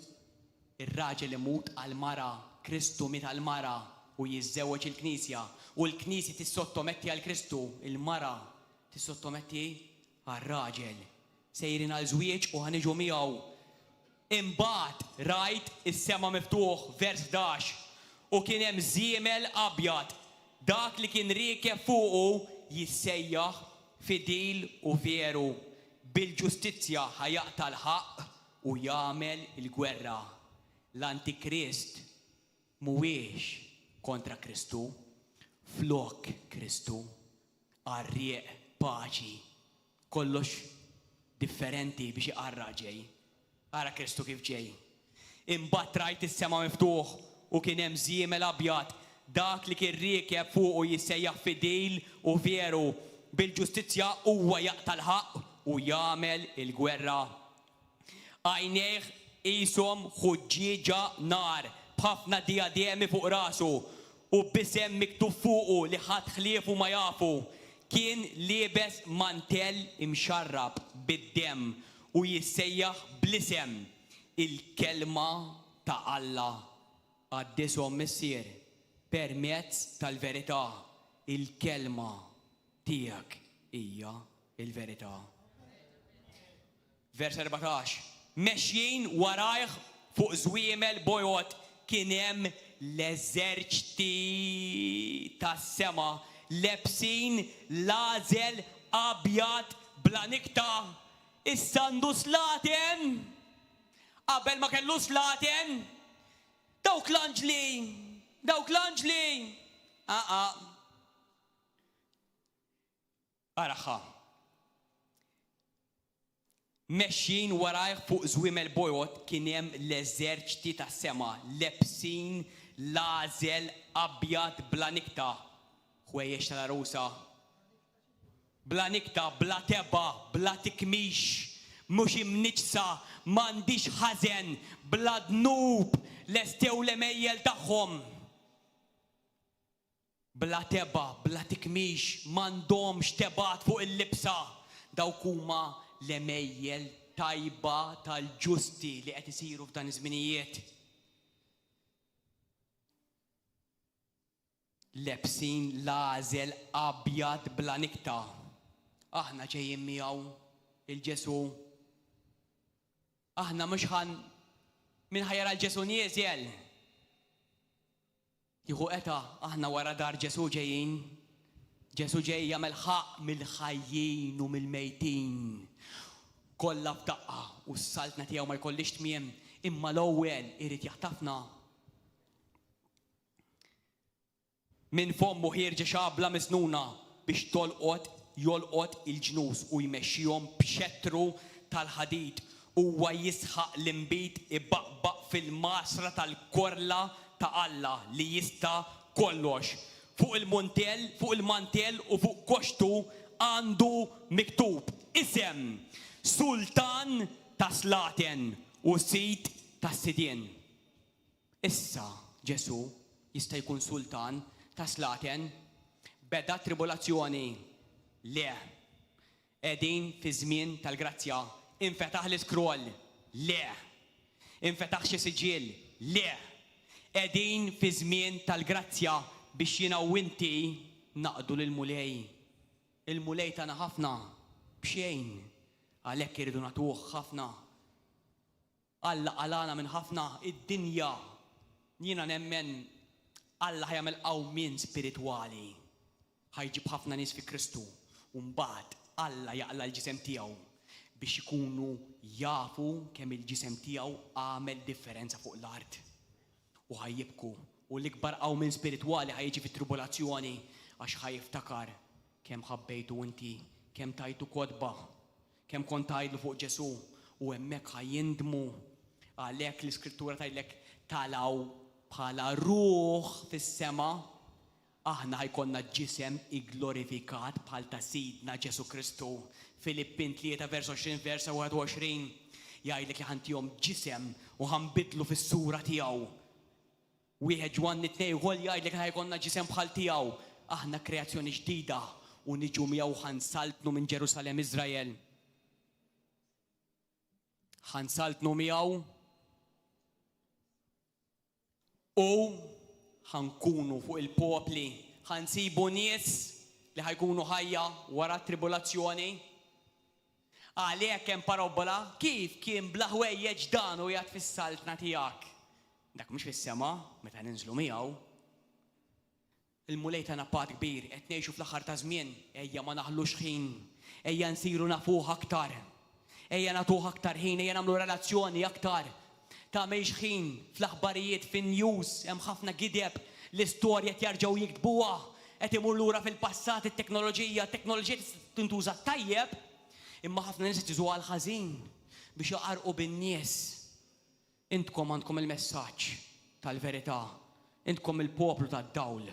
ir-raġel imut għal-mara, Kristu miet għal-mara u jiżżewweġ il-Knisja. U l-Knisja tissottometti għal-Kristu, il-mara tissottometti għal-raġel. Sejrin għal-żwieġ u ħaniġu miegħu. Imbagħad rajt is-sema miftuħ, vers 11, u kien hemm żiemel abjad, dak li kien riekeb fuqu jissejjaħ fidil u veru, bil-ġustizzja ħajaqta l-ħaqq u jagħmel il-gwerra. L-Antikrist mhuwiex kontra Kristu, flok Kristu, għarrieq paċi, kollox differenti biex iqarra ġej. Ara Kristu kif ġej. Imbagħad rajt is-sema miftuħ u kien hemm żiemel abjad, dak li kien riekeb fuqu jissejjaħ fidil u veru, bil-ġustizzja huwa jaqta l-ħaqq u jagħmel il-gwerra. Għajnejh qishom ħuġġieġa nar b'ħafna diademi fuq rasu u b'isem miktub fuqu li ħadd ħliefu ma jafu. Kien liebes mantell imxarrab bid-demm u jissejjaħ bl-isem il-kelma ta' Alla. Qaddishom missier permezz tal-Verita, il-kelma tiegħek hija il-Verita. Vers 14. Mexjin warajh fuq żwiemel bojot kien hemm l-eżerċti tas-sema lebsin l-għażel abjad bla nikta. Issa għandu slaten. Qabel ma kellu slaten. Dawk l-anġli. Araħħa. Mexjin warajh fuq żwiemel bojot kien hemm l-eżerċti tas-sema lebsin l-għażel abjad bla nikta. Ħwejjex tal-arusa. Bla nikta, bla teba, bla tikmix, mhux imniġsa, m'għandix ħażen, bla dnub, lestew l-emejjel tagħhom. Bla teba, bla tikmix, m'għandhomx tebat fuq il-libsa. Dawk huma l-emejjel tajba tal-ġusti li qed isiru f'dan iż-żminijiet. Lebsin l-għażel abjad bla nikta. Aħna ġejjin miegħu il-Ġesu. Aħna mhux min ħajjara l-Ġesu nieżel. Jieħu eta aħna wara dar Ġesu ġejjin. Ġesu ġej jagħmel ħaq mill-ħajjin u mill-mejtin. Kollha f'daqqa u s-saltna tiegħu ma jkollix tmiem, imma l-ewwel irid jaħtafna. Min fommu ħirġa xabla misnuna biex jolqot il-ġnus u jmexxihom b'xettru tal-ħadid. Huwa jisħaq l-imbit ibaqbaq fil-masra tal-korla ta' Alla li jista' kollox. Fuq il-mantell u fuq koxtu għandu miktub isem Sultan ta' Slaten u Sit ta' Sidien. Issa Ġesu jista' jkun sultan ta' Slaten. Beda tribolazzjoni. Le. Qegħdin fi żmien tal-grazzja. Infetaħ l-iskroll. Le. Infetaħ xi siġiel. Le. Qegħdin fi żmien tal-grazzja biex jiena u inti naqdu lill-mulej. Il-mulej tagħna ħafna b'xejn. Għalhekk iridu nagħtuh ħafna. Alla qalana minn ħafna id-dinja. Jiena nemmen Alla ħajamel qawmien spiritwali. Ħajġib ħafna nies fi Kristu. U mbagħad Alla jaqla l-ġisem tiegħu biex ikunu jafu kemm il-ġisem tiegħu għamel differenza fuq l-art. U ħajjibku. U l-ikbar qawmien spiritwali ħajġi fit-tribolazzjoni għax ħajiftakar kemm ħabbejtu inti, kemm tajtu kodba, kemm kont tgħidlu fuq Ġesu. u hemmhekk ħajjindmu. Għalhekk l-Iskrittura tgħidlek talaw bħala ruħ fis-sema, aħna ħajkonna ġisem igglorifikat bħal ta' Sidna Ġesu Kristu. Filippin 3 vers 20 vers 21 jgħidlek li ħantihom ġisem u ħanbidlu fis-sura tiegħu. Wieħed Ġwanni 2 ukoll jgħidlek li ħajkonna ġisem bħal tiegħu. Aħna kreazzjoni ġdida u niġu miegħu ħansaltnu minn Ġerusalemm Iżrael. Ħansaltnu miegħu u ħankunu fuq il-popli, ħansibu nies li ħajkunu ħajja wara t-tribolazzjoni. Għalhekk hemm parabola kif kien bla ħwejjeġ dan u jgħid fis-saltna tiegħek. Dak mhux fis-sema meta ninżlu miegħu. Il-mulej tagħna pat kbir qed ngħixu fl-aħħar ta' żmien, ejja ma naħlux ħin, ejja nsiru nafuh aktar. Ejja nagħtuh aktar ħin, ejja nagħmlu relazzjoni aktar. Ta' mejx ħin fl-aħbarijiet fin-news hemm ħafna gideb l-istorja jerġgħu jiktbuha qed imur lura fil-passat it-teknoloġija tintuża tajjeb imma ħafna nies qed jużuha l-ħażin biex jaqarqu bin-nies. Intkom għandkom il-messaġġ tal-verità, intkom il-poplu tad-dawl,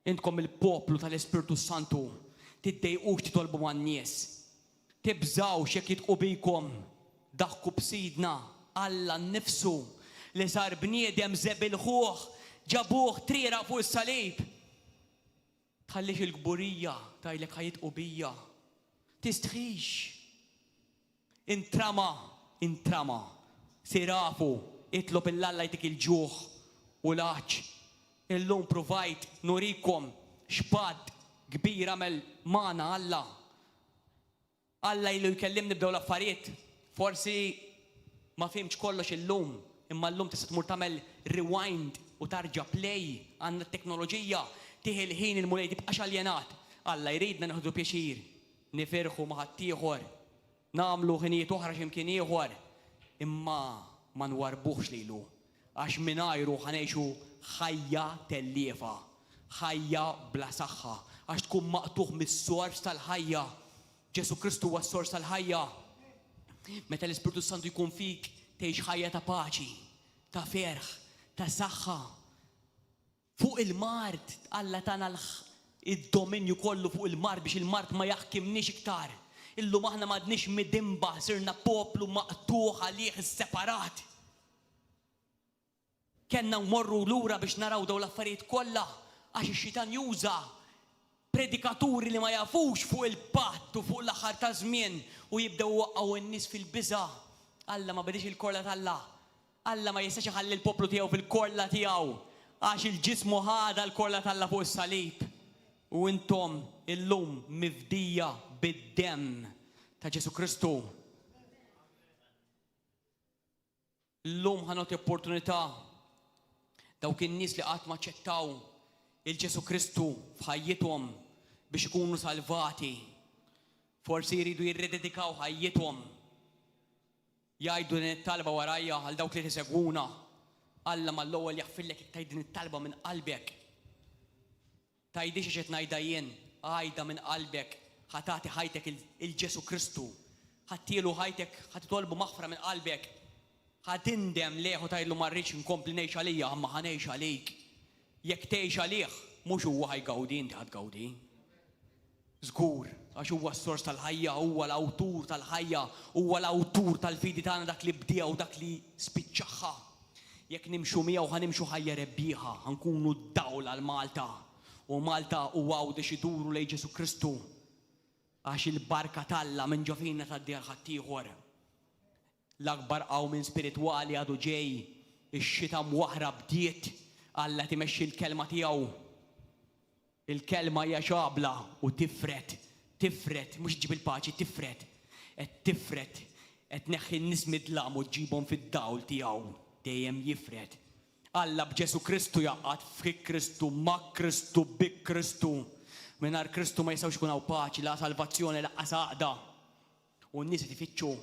intkom il-poplu tal-Ispirtu Santu, tiddejqux titolbu man-nies, tibżawx jekk jitqu bikom, daħku b'sidna Alla nnifsu li sar bniedem żebilħuh, ġabuh triera fuq is-salib. Tħallix il-gburija tgħidlek ħajitqu bija. Tistħix. Intrama. Sirafu, itlob il-Alla jtik il-ġuħ u l-aċ. Illum provajt nurikom xpad kbir għamel magħna Alla. Alla ilu jkellimni bdew l-affarijiet. Forsi ma fimx kollox illum, imma llum tista' tmur tagħmel rewind u tarġa' play għandna t-teknoloġija tieħi l-ħin il-mulej tibqax aljenat. Alla jridna neħdu pjaċir, nifirħu ma' ħadd ieħor, nagħmlu ħinijiet oħra x'imkien ieħor, imma ma nwarbuhx lilu għax mingħajru ħanejxu ħajja telliefa, ħajja bla saħħa, għax tkun maqtuħ mis-sors tal-ħajja. Ġesu Kristu huwa s-sors tal-ħajja. Meta l-Ispirtu Santu jkun fik, tgħix ħajja ta' paċi, ta' ferħ, ta' saħħa. Fuq il-mart, Alla tagħna id-dominju kollu fuq il-mart biex il-mart ma jaħkimniex iktar. Illum aħna m'għadniex midimba, sirna poplu maqtuħ għalih separat. Kenna mmorru lura biex naraw dawn l-affarijiet kollha għax ix-xitan juża predikaturi li ma jafux fuq il-patt u fuq l-aħħar ta' żmien u jibdew waqgħu n-nies fil-biża'. Alla ma bedix il-korla tal-Alla. Alla ma jistax iħalli l-poplu tiegħu fil-korla tiegħu għax il-ġismu ħada l-korla tal-Alla fuq is-salib. U intom illum mifdija bid-demm ta' Ġesu Kristu. Illum ħanoti opportunità dawk in-nies li qatt ma ċettaw il-Ġesu Kristu f'ħajjithom biex ikunu salvati. Forsi jridu jirrededikaw ħajjithom. Jgħidu din it-talba warajja għal dawk li tisegwuna. Alla mal-ewwel jaħfillek jekk tgħid din it-talba minn qalbek. Tgħidix x'qed ngħidha jien, għajda minn qalbek, ħatati ħajtek il-Ġesu Kristu. Ħattielu ħajtek, ħatitolbu maħfra minn qalbek. Ħatindem leħu tgħidlu ma rridx inkompli ngħix għalija, imma ħanejx għalik. Jekk tgħix għalih, mhux huwa ħajgawdi inti ħadgawdi. Żgur, għax huwa s-sors tal-ħajja, huwa l-awtur tal-ħajja, huwa l-awtur tal-fidi tagħna dak li bdieha u dak li spiċċaħħa. Jekk nimxu miegħu ħanimxu ħajja rebbieħa, ħankunu d-dawl għal Malta. U Malta huwa għawdex iduru lejn Ġesu Kristu. Għax il-barka talla minn ġofina tad-djar ħadd ieħor. L-akbar qaw minn spiritwali għadu ġej, ix-xita mwaħra bdiet. Alla timexxi l-kelma tiegħu. Il-kelma hija xabla u tifret, mhux ġib il-paċi, tifret. Qed neħħi n-nies midlam u ġibhom fid-dawl tiegħu, dejjem jifret. Alla b'Ġesu Kristu jaqgħad fi Kristu, ma' Kristu, bi Kristu. Mingħajr Kristu ma jistgħux ikun hawn paċi, la salvazzjoni laqqas għaqda. U n-nies qed ifittxu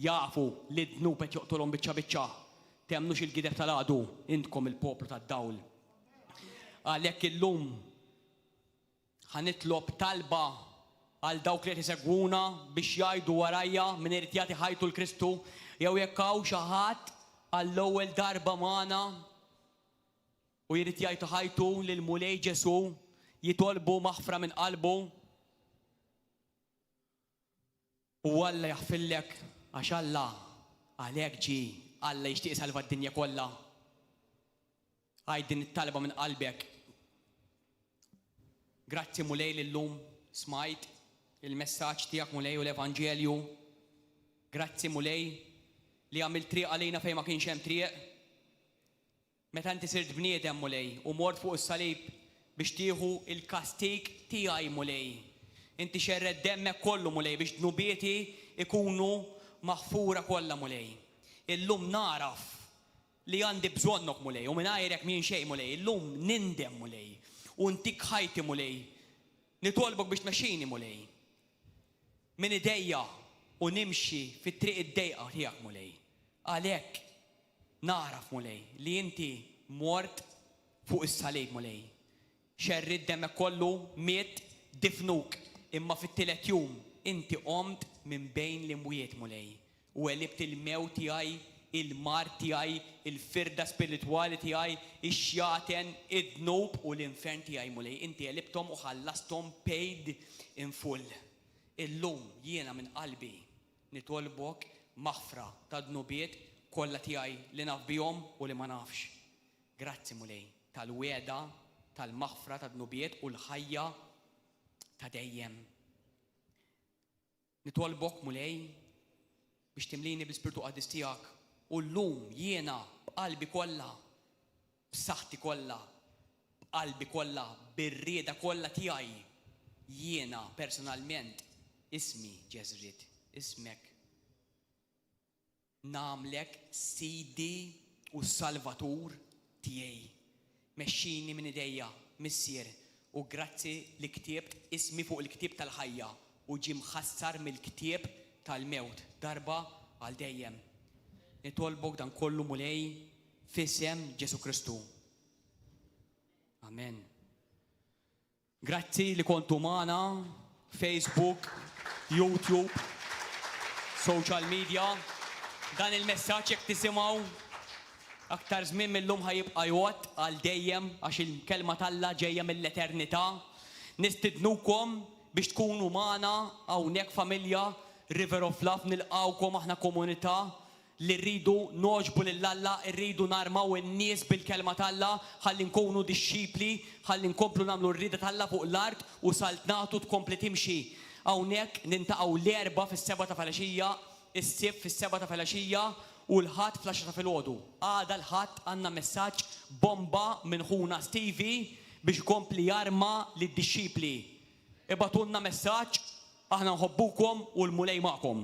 jafu li d-dnub qed joqtolhom biċċa. Temnux il-gideb tal-għadu, intkom il-poplu tad-dawl. Għalhekk illum ħanitlob talba għal dawk li tisegwuna biex jgħidu warajja min irid jagħti ħajtu l-Kristu jew jekk hawn xi ħadd għall-ewwel darba magħna u jrid jgħidu ħajtu lil mulej Ġesu jitolbu maħfra minn qalbu u Alla jaħfillek għax Alla għalhekk ġie Alla jixtieq salva d-dinja kollha. Għajd din it-talba minn qalbek. Grazzi mulej lillum smajt il-messaġġ tiegħek mulej u l-Evanġelju. Grazzi mulej li għamil triq għalina fejn ma kienx hemm triq. Meta inti sirt bniedem mulej u mort fuq is-salib biex tieħu il-kastig tiegħi mulej. Inti xerred demmek kollu mulej biex dnubieti ikunu maħfura kollha mulej. Illum naraf li għandi bżonnok mulej u mingħajrek minn xejn mulej. Illum nindem mulej u ntik ħajti mulej. Nitolbok biex tmexxini mulej. Min idejja u nimxi fit-triq id-dejqa tiegħek mulej. Għalhekk naraf mulej li inti mort fuq is-salib mulej. Xerrid demmek kollu miet difnuk imma fit-tielet jum inti qomt minn bejn l-imwiet mulej u għelibt il-mewt tiegħi, il-mar tiegħi, il-firda spiritwali tiegħi, ix-xjaten, id-dnub u l-infern tiegħi mulej. Inti għelibthom u ħallasthom paid in full. Illum jiena minn qalbi nitolbok maħfra ta' dnubiet kollha tiegħi li naf bihom u li ma nafx. Grazzi mulej tal-weda tal-maħfra ta' dnubiet u l-ħajja ta' dejjem. Nitolbok mulej biex timlini bil-Spiritu Qaddis tiegħek u llum jiena b'qalbi kollha, b'saħħti kollha, b'qalbi kollha, bir-rieda kollha tiegħi jiena personalment ismi Jesrit, ismek nagħmlek Sidi u Salvatur tiegħi. Mexxini minn idejja missier u grazzi li ktiebt ismi fuq il-ktieb tal-ħajja u ġie mħassar mill-ktieb tal-mewt darba għal dejjem. Nitolbok dan kollu mulej f'isem Ġesu Kristu. Amen. Grazzi li kontu magħna Facebook, YouTube, social media. Dan il-messaġġ jekk tisimgħu aktar żmien millum ħajibqa' jgħod għal dejjem għax il-kelma talla ġejja mill-eternità. Nistidnukom biex tkunu magħna hawnhekk familja River of Love nilqawkom aħna komunità li rridu noġbu lill-Alla, rridu narmaw in-nies bil-kelma talla, ħalli nkunu dixxipli, ħalli nkomplu nagħmlu r-rieda talla fuq l-art u saltnatu tkompli timxi. Hawnhekk nintaqgħu l-Erbgħa fis-7 ta' filgħaxija, is-Sibt fis-7 ta' filgħaxija u l-Ħadd fl-10 ta' filgħodu. Għada l-Ħadd għandna messaġġ bomba minn ħuna Stevie biex ikompli jarma lid-dixxipli. Ibatunna messaġġ aħna nħobbukom u l-mulej magħkom.